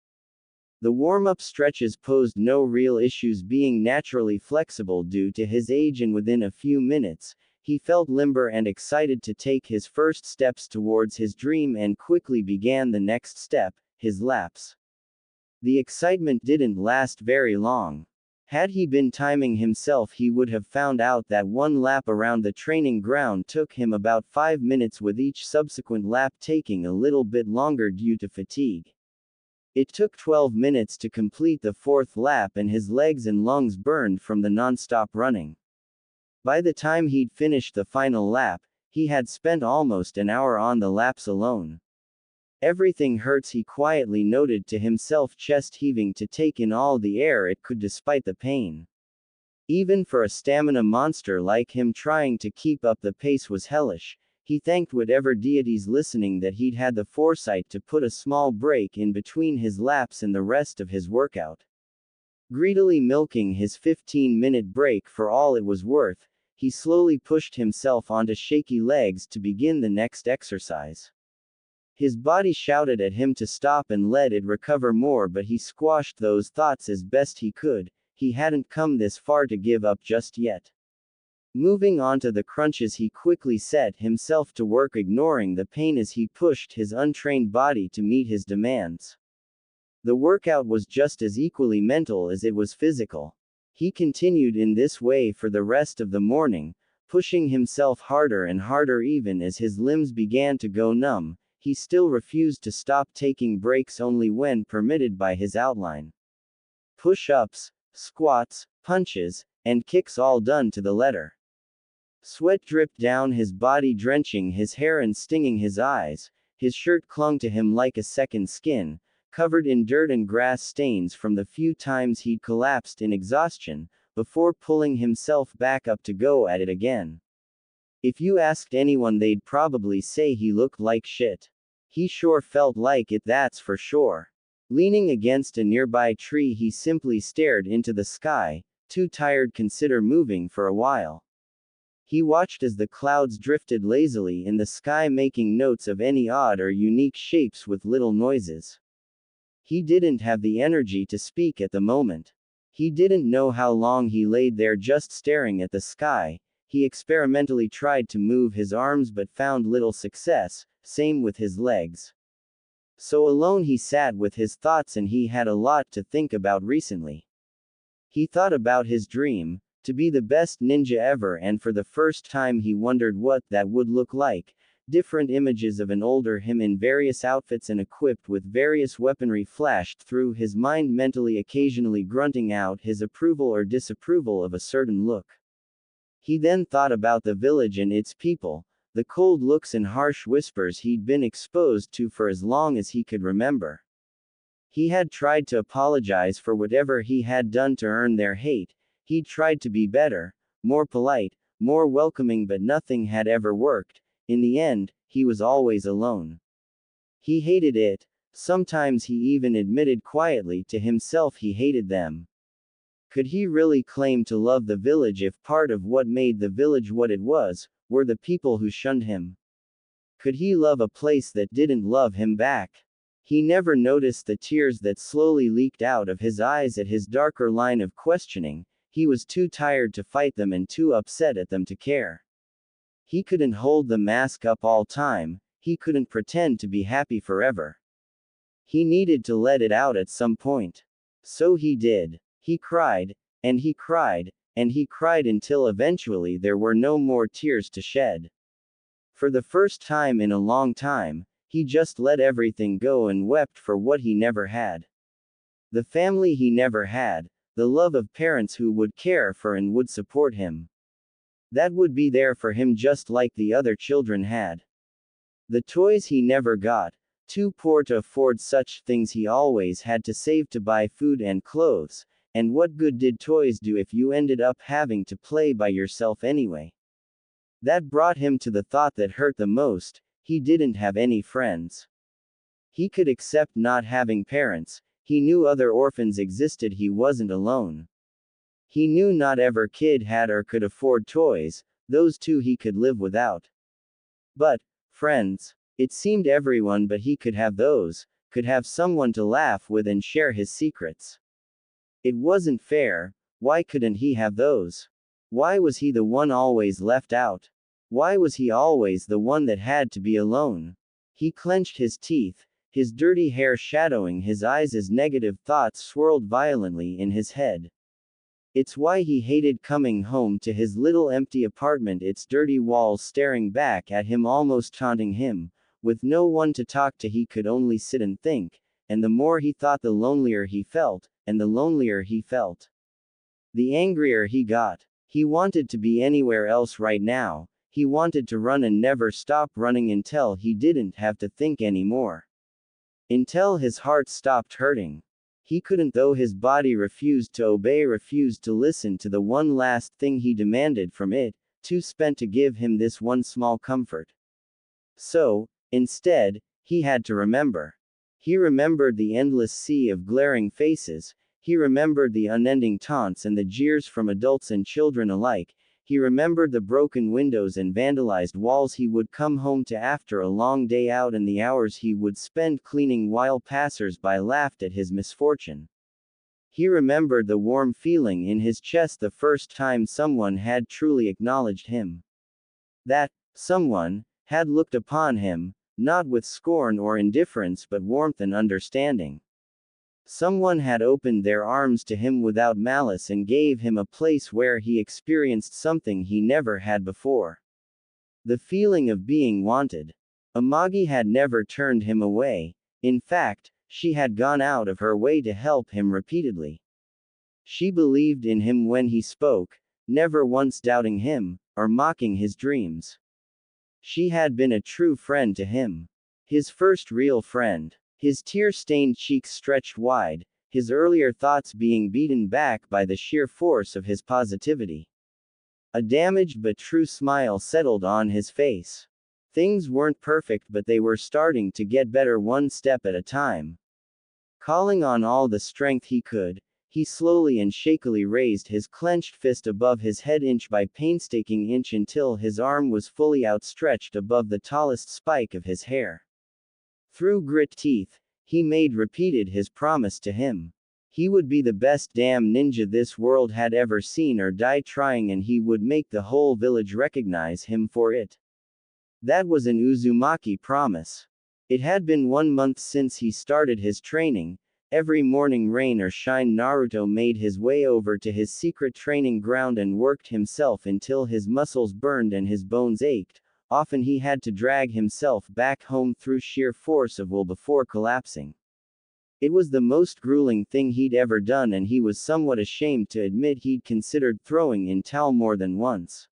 Speaker 1: The warm-up stretches posed no real issues, being naturally flexible due to his age, and within a few minutes, he felt limber and excited to take his first steps towards his dream, and quickly began the next step, his laps. The excitement didn't last very long. Had he been timing himself, he would have found out that one lap around the training ground took him about 5 minutes, with each subsequent lap taking a little bit longer due to fatigue. It took 12 minutes to complete the 4th lap, and his legs and lungs burned from the non-stop running. By the time he'd finished the final lap, he had spent almost an hour on the laps alone. Everything hurts, he quietly noted to himself, chest heaving to take in all the air it could despite the pain. Even for a stamina monster like him, trying to keep up the pace was hellish. He thanked whatever deities listening that he'd had the foresight to put a small break in between his laps and the rest of his workout. Greedily milking his 15-minute break for all it was worth, he slowly pushed himself onto shaky legs to begin the next exercise. His body shouted at him to stop and let it recover more, but he squashed those thoughts as best he could. He hadn't come this far to give up just yet. Moving on to the crunches, he quickly set himself to work, ignoring the pain as he pushed his untrained body to meet his demands. The workout was just as equally mental as it was physical. He continued in this way for the rest of the morning, pushing himself harder and harder. Even as his limbs began to go numb, he still refused to stop, taking breaks only when permitted by his outline. Push-ups, squats, punches, and kicks, all done to the letter. Sweat dripped down his body, drenching his hair and stinging his eyes. His shirt clung to him like a second skin, covered in dirt and grass stains from the few times he'd collapsed in exhaustion, before pulling himself back up to go at it again. If you asked anyone, they'd probably say he looked like shit. He sure felt like it, that's for sure. Leaning against a nearby tree, he simply stared into the sky, too tired to consider moving for a while. He watched as the clouds drifted lazily in the sky, making notes of any odd or unique shapes with little noises. He didn't have the energy to speak at the moment. He didn't know how long he laid there just staring at the sky. He experimentally tried to move his arms but found little success, same with his legs. So alone he sat with his thoughts, and he had a lot to think about recently. He thought about his dream, to be the best ninja ever, and for the first time he wondered what that would look like. Different images of an older him in various outfits and equipped with various weaponry flashed through his mind mentally, occasionally grunting out his approval or disapproval of a certain look. He then thought about the village and its people, the cold looks and harsh whispers he'd been exposed to for as long as he could remember. He had tried to apologize for whatever he had done to earn their hate. He'd tried to be better, more polite, more welcoming, but nothing had ever worked. In the end, he was always alone. He hated it. Sometimes he even admitted quietly to himself he hated them. Could he really claim to love the village if part of what made the village what it was, were the people who shunned him? Could he love a place that didn't love him back? He never noticed the tears that slowly leaked out of his eyes at his darker line of questioning. He was too tired to fight them and too upset at them to care. He couldn't hold the mask up all time. He couldn't pretend to be happy forever. He needed to let it out at some point. So he did. He cried, and he cried, and he cried until eventually there were no more tears to shed. For the first time in a long time, he just let everything go and wept for what he never had. The family he never had, the love of parents who would care for and would support him. That would be there for him just like the other children had. The toys he never got, too poor to afford such things. He always had to save to buy food and clothes, and what good did toys do if you ended up having to play by yourself anyway? That brought him to the thought that hurt the most: he didn't have any friends. He could accept not having parents. He knew other orphans existed. He wasn't alone. He knew not every kid had or could afford toys. Those too he could live without. But friends, it seemed everyone but he could have those, could have someone to laugh with and share his secrets. It wasn't fair. Why couldn't he have those? Why was he the one always left out? Why was he always the one that had to be alone? He clenched his teeth, his dirty hair shadowing his eyes as negative thoughts swirled violently in his head. It's why he hated coming home to his little empty apartment, its dirty walls staring back at him, almost taunting him. With no one to talk to, he could only sit and think, and the more he thought, the lonelier he felt, and the lonelier he felt, the angrier he got. He wanted to be anywhere else right now. He wanted to run and never stop running until he didn't have to think anymore. Until his heart stopped hurting. He couldn't, though his body refused to obey, refused to listen to the one last thing he demanded from it, too spent to give him this one small comfort. So, instead, he had to remember. He remembered the endless sea of glaring faces. He remembered the unending taunts and the jeers from adults and children alike. He remembered the broken windows and vandalized walls he would come home to after a long day out, and the hours he would spend cleaning while passers-by laughed at his misfortune. He remembered the warm feeling in his chest the first time someone had truly acknowledged him. That someone had looked upon him, not with scorn or indifference but warmth and understanding. Someone had opened their arms to him without malice and gave him a place where he experienced something he never had before. The feeling of being wanted. Amagi had never turned him away. In fact, she had gone out of her way to help him repeatedly. She believed in him when he spoke, never once doubting him, or mocking his dreams. She had been a true friend to him. His first real friend. His tear-stained cheeks stretched wide, his earlier thoughts being beaten back by the sheer force of his positivity. A damaged but true smile settled on his face. Things weren't perfect, but they were starting to get better one step at a time. Calling on all the strength he could, He slowly and shakily raised his clenched fist above his head inch by painstaking inch until his arm was fully outstretched above the tallest spike of his hair. Through grit teeth, he repeated his promise to him. He would be the best damn ninja this world had ever seen or die trying, and he would make the whole village recognize him for it. That was an Uzumaki promise. It had been 1 month since he started his training. Every morning, rain or shine, Naruto made his way over to his secret training ground and worked himself until his muscles burned and his bones ached. Often he had to drag himself back home through sheer force of will before collapsing. It was the most grueling thing he'd ever done, and he was somewhat ashamed to admit he'd considered throwing in towel more than once.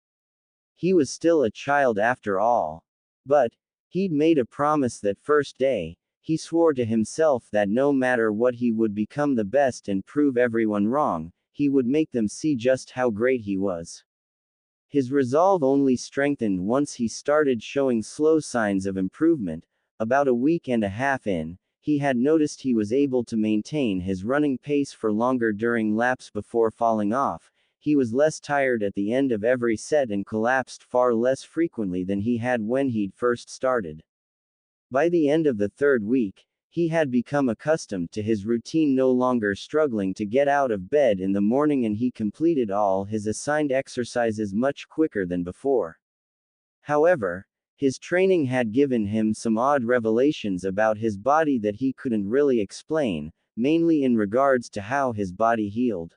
Speaker 1: He was still a child after all. But he'd made a promise that first day. He swore to himself that no matter what, he would become the best and prove everyone wrong. He would make them see just how great he was. His resolve only strengthened once he started showing slow signs of improvement. About a week and a half in, he had noticed he was able to maintain his running pace for longer during laps before falling off. He was less tired at the end of every set and collapsed far less frequently than he had when he'd first started. By the end of the 3rd week, he had become accustomed to his routine, no longer struggling to get out of bed in the morning, and he completed all his assigned exercises much quicker than before. However, his training had given him some odd revelations about his body that he couldn't really explain, mainly in regards to how his body healed.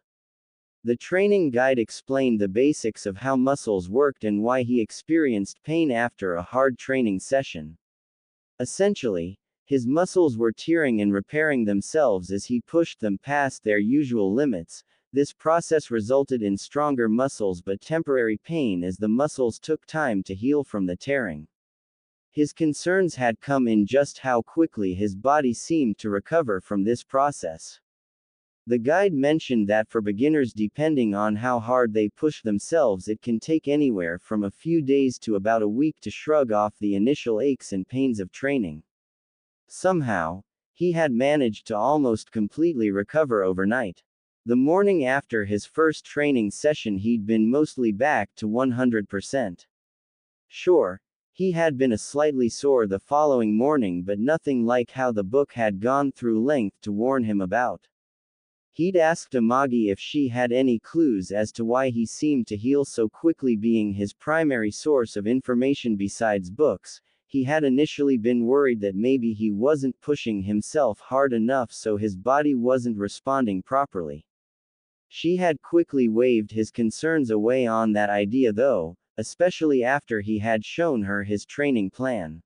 Speaker 1: The training guide explained the basics of how muscles worked and why he experienced pain after a hard training session. Essentially, his muscles were tearing and repairing themselves as he pushed them past their usual limits. This process resulted in stronger muscles but temporary pain as the muscles took time to heal from the tearing. His concerns had come in just how quickly his body seemed to recover from this process. The guide mentioned that for beginners, depending on how hard they push themselves, it can take anywhere from a few days to about a week to shrug off the initial aches and pains of training. Somehow, he had managed to almost completely recover overnight. The morning after his first training session, he'd been mostly back to 100%. Sure, he had been slightly sore the following morning, but nothing like how the book had gone through length to warn him about. He'd asked Amagi if she had any clues as to why he seemed to heal so quickly, being his primary source of information besides books. He had initially been worried that maybe he wasn't pushing himself hard enough, so his body wasn't responding properly. She had quickly waved his concerns away on that idea though, especially after he had shown her his training plan.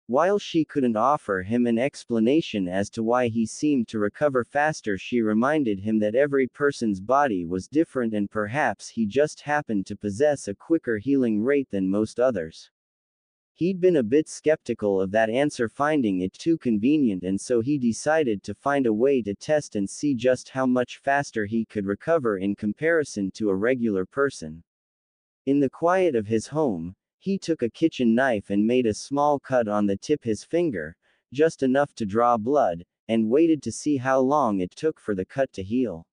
Speaker 1: While she couldn't offer him an explanation as to why he seemed to recover faster, she reminded him that every person's body was different and perhaps he just happened to possess a quicker healing rate than most others. He'd been a bit skeptical of that answer, finding it too convenient, and so he decided to find a way to test and see just how much faster he could recover in comparison to a regular person. In the quiet of his home, he took a kitchen knife and made a small cut on the tip of his finger, just enough to draw blood, and waited to see how long it took for the cut to heal.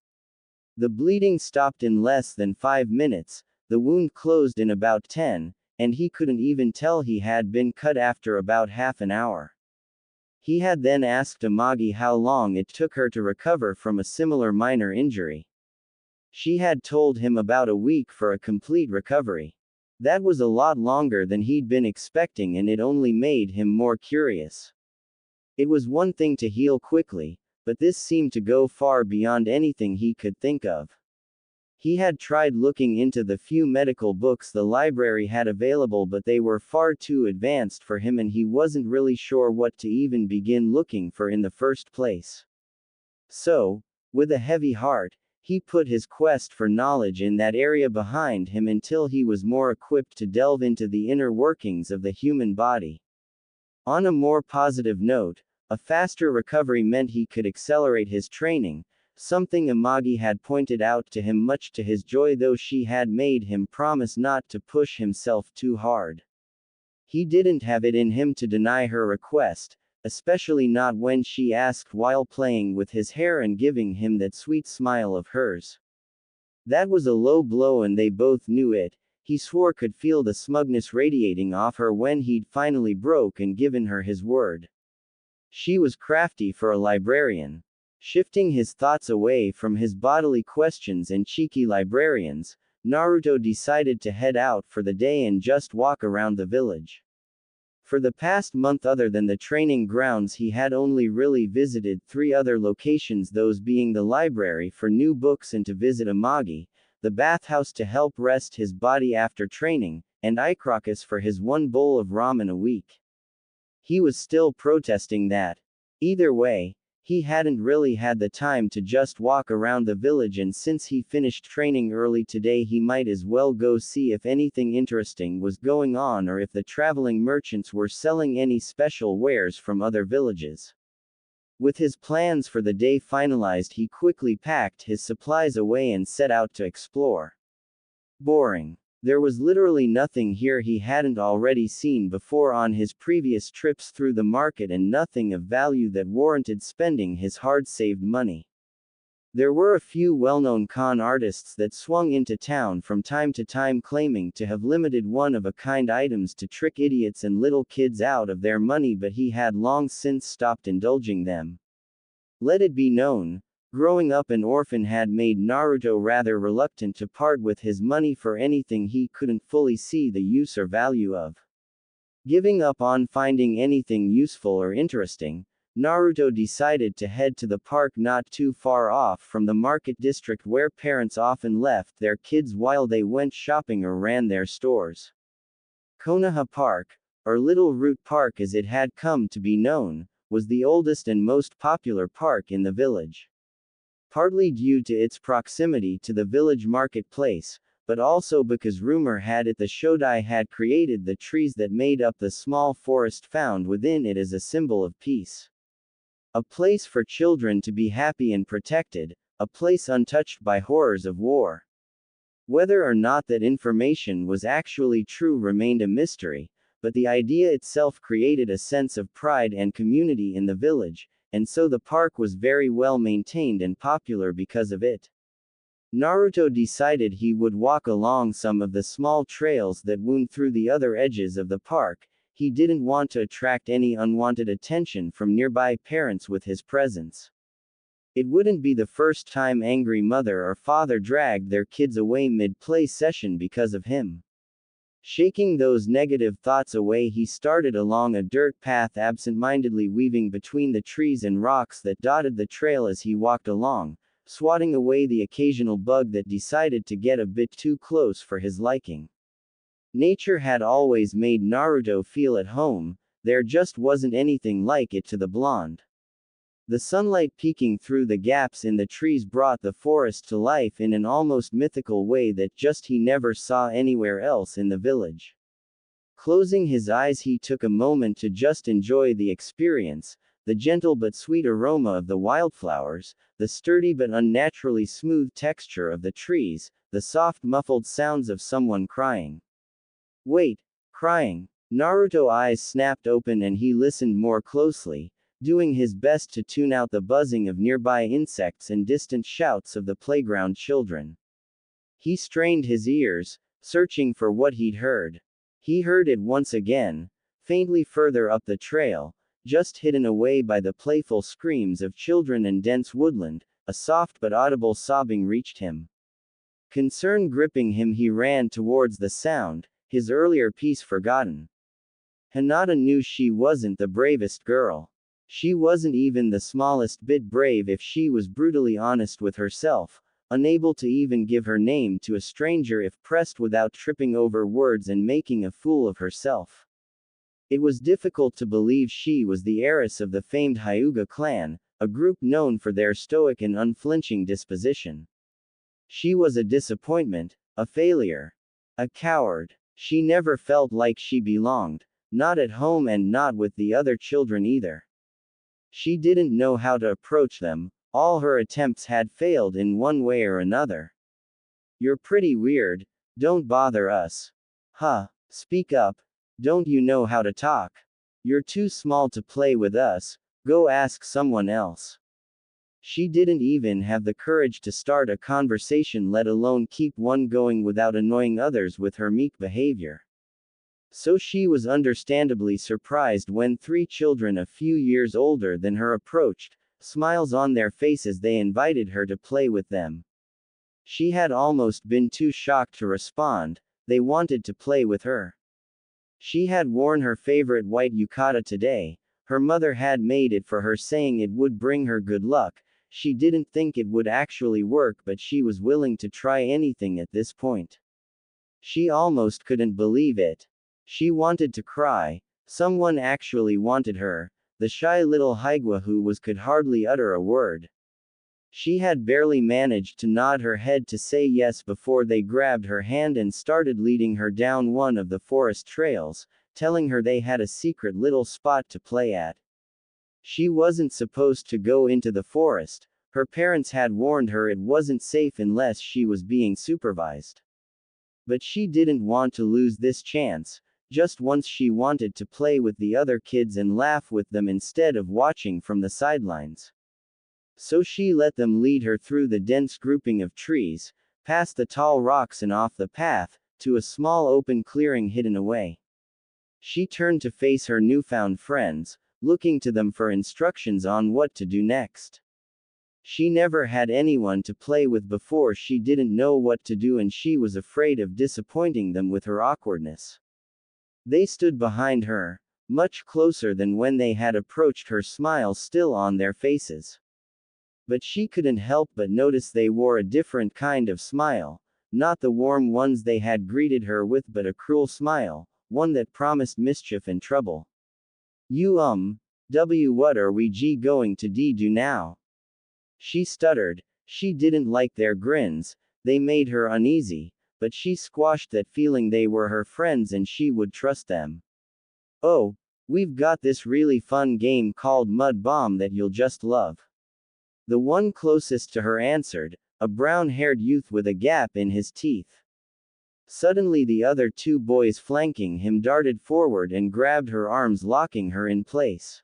Speaker 1: The bleeding stopped in less than 5 minutes, the wound closed in about 10, and he couldn't even tell he had been cut after about half an hour. He had then asked Amagi how long it took her to recover from a similar minor injury. She had told him about a week for a complete recovery. That was a lot longer than he'd been expecting, and it only made him more curious. It was one thing to heal quickly, but this seemed to go far beyond anything he could think of. He had tried looking into the few medical books the library had available, but they were far too advanced for him, and he wasn't really sure what to even begin looking for in the first place. So, with a heavy heart, he put his quest for knowledge in that area behind him until he was more equipped to delve into the inner workings of the human body. On a more positive note, a faster recovery meant he could accelerate his training, something Amagi had pointed out to him much to his joy, though she had made him promise not to push himself too hard. He didn't have it in him to deny her request, especially not when she asked while playing with his hair and giving him that sweet smile of hers. That was a low blow and they both knew it. He swore could feel the smugness radiating off her when he'd finally broke and given her his word. She was crafty for a librarian. Shifting his thoughts away from his bodily questions and cheeky librarians, Naruto decided to head out for the day and just walk around the village. For the past month, other than the training grounds, he had only really visited 3 other locations, those being the library for new books and to visit Amagi, the bathhouse to help rest his body after training, and Ikrakus for his 1 bowl of ramen a week. He was still protesting that. Either way, he hadn't really had the time to just walk around the village, and since he finished training early today, he might as well go see if anything interesting was going on or if the traveling merchants were selling any special wares from other villages. With his plans for the day finalized, he quickly packed his supplies away and set out to explore. Boring. There was literally nothing here he hadn't already seen before on his previous trips through the market, and nothing of value that warranted spending his hard-saved money. There were a few well-known con artists that swung into town from time to time claiming to have limited one-of-a-kind items to trick idiots and little kids out of their money, but he had long since stopped indulging them. Let it be known, growing up an orphan had made Naruto rather reluctant to part with his money for anything he couldn't fully see the use or value of. Giving up on finding anything useful or interesting, Naruto decided to head to the park not too far off from the market district where parents often left their kids while they went shopping or ran their stores. Konoha Park, or Little Root Park as it had come to be known, was the oldest and most popular park in the village. Partly due to its proximity to the village marketplace, but also because rumor had it the Shodai had created the trees that made up the small forest found within it as a symbol of peace. A place for children to be happy and protected, a place untouched by horrors of war. Whether or not that information was actually true remained a mystery, but the idea itself created a sense of pride and community in the village, and so the park was very well maintained and popular because of it. Naruto decided he would walk along some of the small trails that wound through the other edges of the park. He didn't want to attract any unwanted attention from nearby parents with his presence. It wouldn't be the first time angry mother or father dragged their kids away mid-play session because of him. Shaking those negative thoughts away, he started along a dirt path, absent-mindedly weaving between the trees and rocks that dotted the trail as he walked along, swatting away the occasional bug that decided to get a bit too close for his liking. Nature had always made Naruto feel at home, there just wasn't anything like it to the blonde. The sunlight peeking through the gaps in the trees brought the forest to life in an almost mythical way that just he never saw anywhere else in the village. Closing his eyes, he took a moment to just enjoy the experience, the gentle but sweet aroma of the wildflowers, the sturdy but unnaturally smooth texture of the trees, the soft muffled sounds of someone crying. Wait, crying? Naruto's eyes snapped open and he listened more closely, doing his best to tune out the buzzing of nearby insects and distant shouts of the playground children. He strained his ears, searching for what he'd heard. He heard it once again, faintly further up the trail, just hidden away by the playful screams of children and dense woodland. A soft but audible sobbing reached him. Concern gripping him, he ran towards the sound, his earlier peace forgotten. Hinata knew she wasn't the bravest girl. She wasn't even the smallest bit brave if she was brutally honest with herself, unable to even give her name to a stranger if pressed without tripping over words and making a fool of herself. It was difficult to believe she was the heiress of the famed Hyuga clan, a group known for their stoic and unflinching disposition. She was a disappointment, a failure, a coward. She never felt like she belonged, not at home and not with the other children either. She didn't know how to approach them, all her attempts had failed in one way or another. You're pretty weird, don't bother us. Huh, speak up, don't you know how to talk? You're too small to play with us, go ask someone else. She didn't even have the courage to start a conversation, let alone keep one going without annoying others with her meek behavior. So she was understandably surprised when three children a few years older than her approached, smiles on their faces they invited her to play with them. She had almost been too shocked to respond, they wanted to play with her. She had worn her favorite white yukata today, her mother had made it for her saying it would bring her good luck, she didn't think it would actually work but she was willing to try anything at this point. She almost couldn't believe it. She wanted to cry, someone actually wanted her, the shy little Haigwa who could hardly utter a word. She had barely managed to nod her head to say yes before they grabbed her hand and started leading her down one of the forest trails, telling her they had a secret little spot to play at. She wasn't supposed to go into the forest, her parents had warned her it wasn't safe unless she was being supervised. But she didn't want to lose this chance, just once she wanted to play with the other kids and laugh with them instead of watching from the sidelines. So she let them lead her through the dense grouping of trees, past the tall rocks and off the path, to a small open clearing hidden away. She turned to face her newfound friends, looking to them for instructions on what to do next. She never had anyone to play with before, she didn't know what to do and she was afraid of disappointing them with her awkwardness. They stood behind her, much closer than when they had approached her, smiles still on their faces. But she couldn't help but notice they wore a different kind of smile, not the warm ones they had greeted her with but a cruel smile, one that promised mischief and trouble. What are we going to do now? She stuttered. She didn't like their grins, they made her uneasy, but she squashed that feeling they were her friends and she would trust them. Oh, we've got this really fun game called Mud Bomb that you'll just love. The one closest to her answered, a brown-haired youth with a gap in his teeth. Suddenly the other two boys flanking him darted forward and grabbed her arms, locking her in place.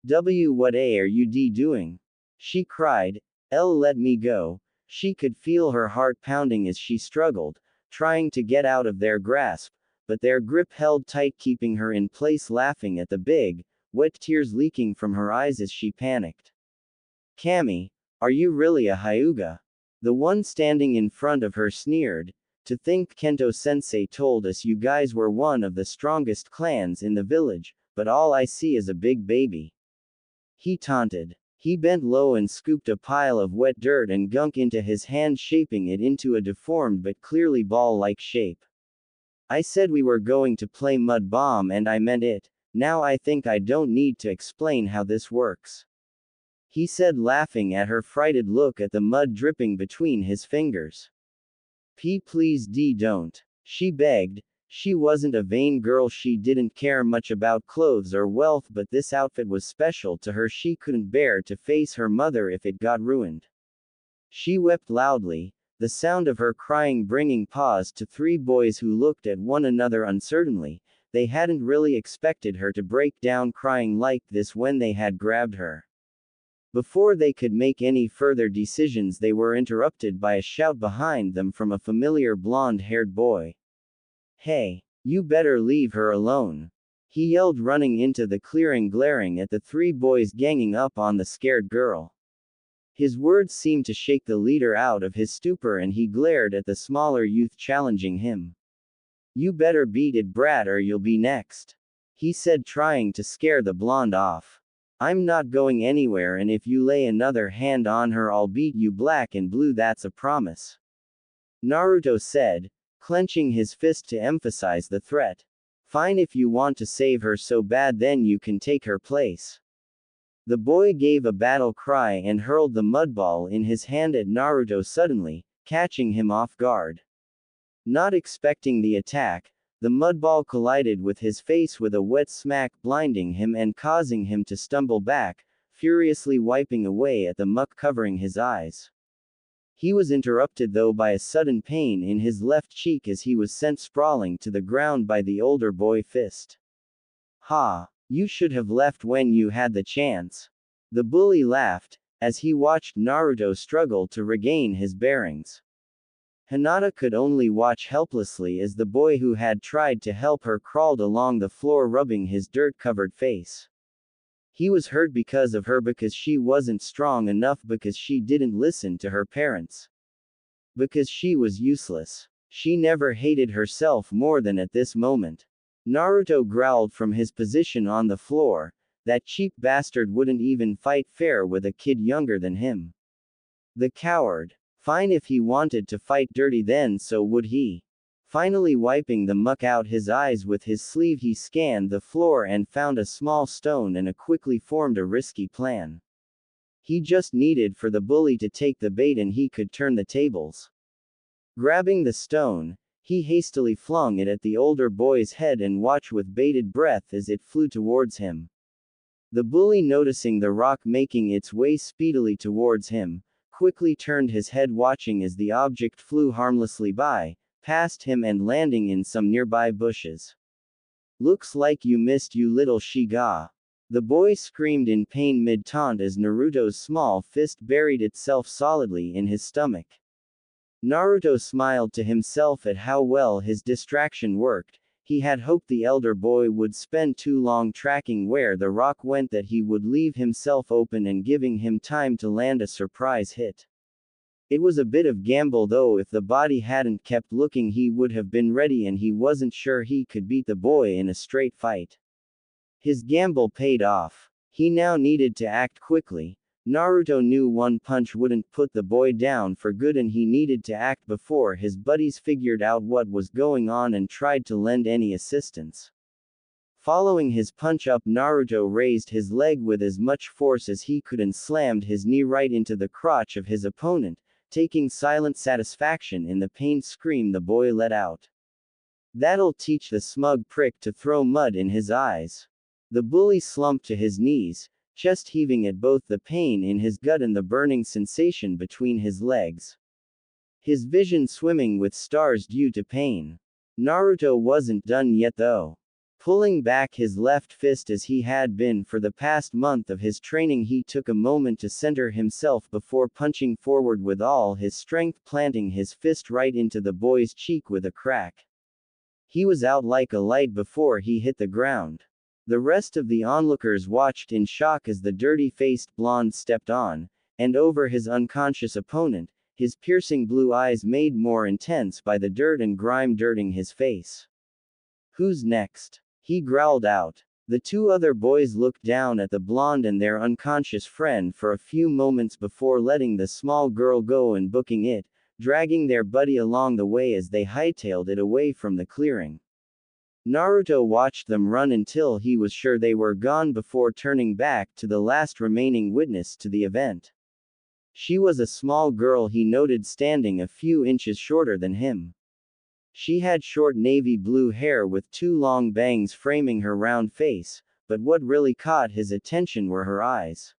Speaker 1: What are you doing? She cried. Let me go. She could feel her heart pounding as she struggled, trying to get out of their grasp, but their grip held tight, keeping her in place, laughing at the big, wet tears leaking from her eyes as she panicked. Kami, are you really a Hyuga? The one standing in front of her sneered. To think Kento-sensei told us you guys were one of the strongest clans in the village, but all I see is a big baby. He taunted. He bent low and scooped a pile of wet dirt and gunk into his hand, shaping it into a deformed but clearly ball-like shape. I said we were going to play Mud Bomb and I meant it. Now I think I don't need to explain how this works. He said, laughing at her frightened look at the mud dripping between his fingers. Please don't. She begged. She wasn't a vain girl, she didn't care much about clothes or wealth, but this outfit was special to her, she couldn't bear to face her mother if it got ruined. She wept loudly, the sound of her crying bringing pause to three boys who looked at one another uncertainly. They hadn't really expected her to break down crying like this when they had grabbed her. Before they could make any further decisions, they were interrupted by a shout behind them from a familiar blonde-haired boy. Hey, you better leave her alone. He yelled, running into the clearing, glaring at the three boys ganging up on the scared girl. His words seemed to shake the leader out of his stupor and he glared at the smaller youth, challenging him. You better beat it, brat, or you'll be next. He said, trying to scare the blonde off. I'm not going anywhere, and if you lay another hand on her I'll beat you black and blue, that's a promise. Naruto said, clenching his fist to emphasize the threat. Fine, if you want to save her so bad then you can take her place. The boy gave a battle cry and hurled the mudball in his hand at Naruto suddenly, catching him off guard. Not expecting the attack, the mudball collided with his face with a wet smack, blinding him and causing him to stumble back, furiously wiping away at the muck covering his eyes. He was interrupted though by a sudden pain in his left cheek as he was sent sprawling to the ground by the older boy fist. Ha! You should have left when you had the chance. The bully laughed, as he watched Naruto struggle to regain his bearings. Hinata could only watch helplessly as the boy who had tried to help her crawled along the floor rubbing his dirt-covered face. He was hurt because of her, because she wasn't strong enough, because she didn't listen to her parents. Because she was useless. She never hated herself more than at this moment. Naruto growled from his position on the floor. That cheap bastard wouldn't even fight fair with a kid younger than him. The coward. Fine, if he wanted to fight dirty, then so would he. Finally wiping the muck out his eyes with his sleeve, he scanned the floor and found a small stone and quickly formed a risky plan. He just needed for the bully to take the bait and he could turn the tables. Grabbing the stone, he hastily flung it at the older boy's head and watched with bated breath as it flew towards him. The bully, noticing the rock making its way speedily towards him, quickly turned his head, watching as the object flew harmlessly by, past him and landing in some nearby bushes. Looks like you missed, you little Shiga. The boy screamed in pain mid-taunt as Naruto's small fist buried itself solidly in his stomach. Naruto smiled to himself at how well his distraction worked. He had hoped the elder boy would spend too long tracking where the rock went that he would leave himself open and giving him time to land a surprise hit. It was a bit of gamble though. If the body hadn't kept looking, he would have been ready, and he wasn't sure he could beat the boy in a straight fight. His gamble paid off. He now needed to act quickly. Naruto knew one punch wouldn't put the boy down for good, and he needed to act before his buddies figured out what was going on and tried to lend any assistance. Following his punch up, Naruto raised his leg with as much force as he could and slammed his knee right into the crotch of his opponent, taking silent satisfaction in the pain scream the boy let out. That'll teach the smug prick to throw mud in his eyes. The bully slumped to his knees, chest heaving at both the pain in his gut and the burning sensation between his legs. His vision swimming with stars due to pain. Naruto wasn't done yet though. Pulling back his left fist as he had been for the past month of his training, he took a moment to center himself before punching forward with all his strength, planting his fist right into the boy's cheek with a crack. He was out like a light before he hit the ground. The rest of the onlookers watched in shock as the dirty-faced blonde stepped on, and over his unconscious opponent, his piercing blue eyes made more intense by the dirt and grime dirting his face. Who's next? He growled out. The two other boys looked down at the blonde and their unconscious friend for a few moments before letting the small girl go and booking it, dragging their buddy along the way as they hightailed it away from the clearing. Naruto watched them run until he was sure they were gone before turning back to the last remaining witness to the event. She was a small girl he noted, standing a few inches shorter than him. She had short navy blue hair with two long bangs framing her round face, but what really caught his attention were her eyes.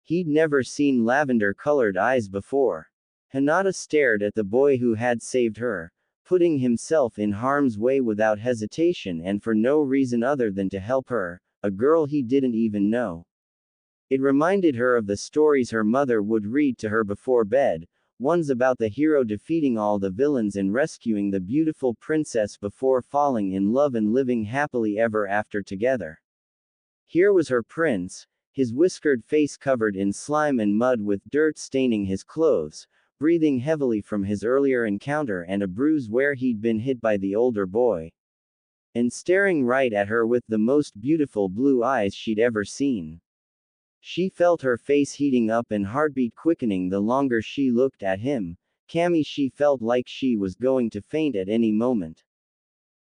Speaker 1: He'd never seen lavender-colored eyes before. Hinata stared at the boy who had saved her, putting himself in harm's way without hesitation and for no reason other than to help her, a girl he didn't even know. It reminded her of the stories her mother would read to her before bed, ones about the hero defeating all the villains and rescuing the beautiful princess before falling in love and living happily ever after together. Here was her prince, his whiskered face covered in slime and mud with dirt staining his clothes, breathing heavily from his earlier encounter and a bruise where he'd been hit by the older boy. And staring right at her with the most beautiful blue eyes she'd ever seen. She felt her face heating up and heartbeat quickening the longer she looked at him. She felt like she was going to faint at any moment.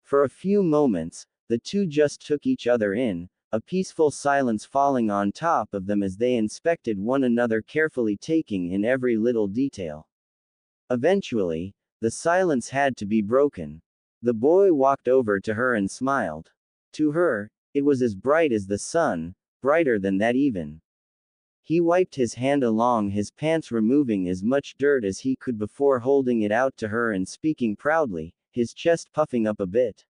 Speaker 1: For a few moments, the two just took each other in, a peaceful silence falling on top of them as they inspected one another carefully, taking in every little detail. Eventually, the silence had to be broken. The boy walked over to her and smiled. To her, it was as bright as the sun, brighter than that even. He wiped his hand along his pants, removing as much dirt as he could before holding it out to her and speaking proudly, his chest puffing up a bit.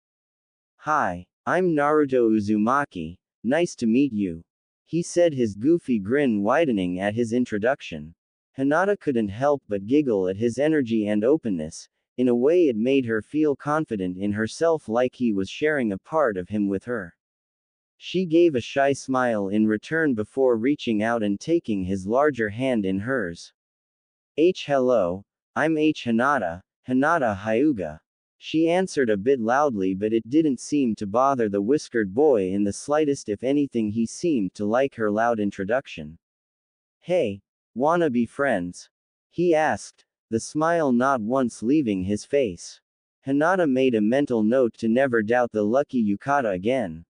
Speaker 1: Hi, I'm Naruto Uzumaki. Nice to meet you, he said, his goofy grin widening at his introduction. Hinata couldn't help but giggle at his energy and openness. In a way, it made her feel confident in herself, like he was sharing a part of him with her. She gave a shy smile in return before reaching out and taking his larger hand in hers. Hello, I'm Hinata, Hinata Hyuga. She answered a bit loudly, but it didn't seem to bother the whiskered boy in the slightest. If anything, he seemed to like her loud introduction. Hey, wanna be friends? He asked, the smile not once leaving his face. Hinata made a mental note to never doubt the lucky yukata again.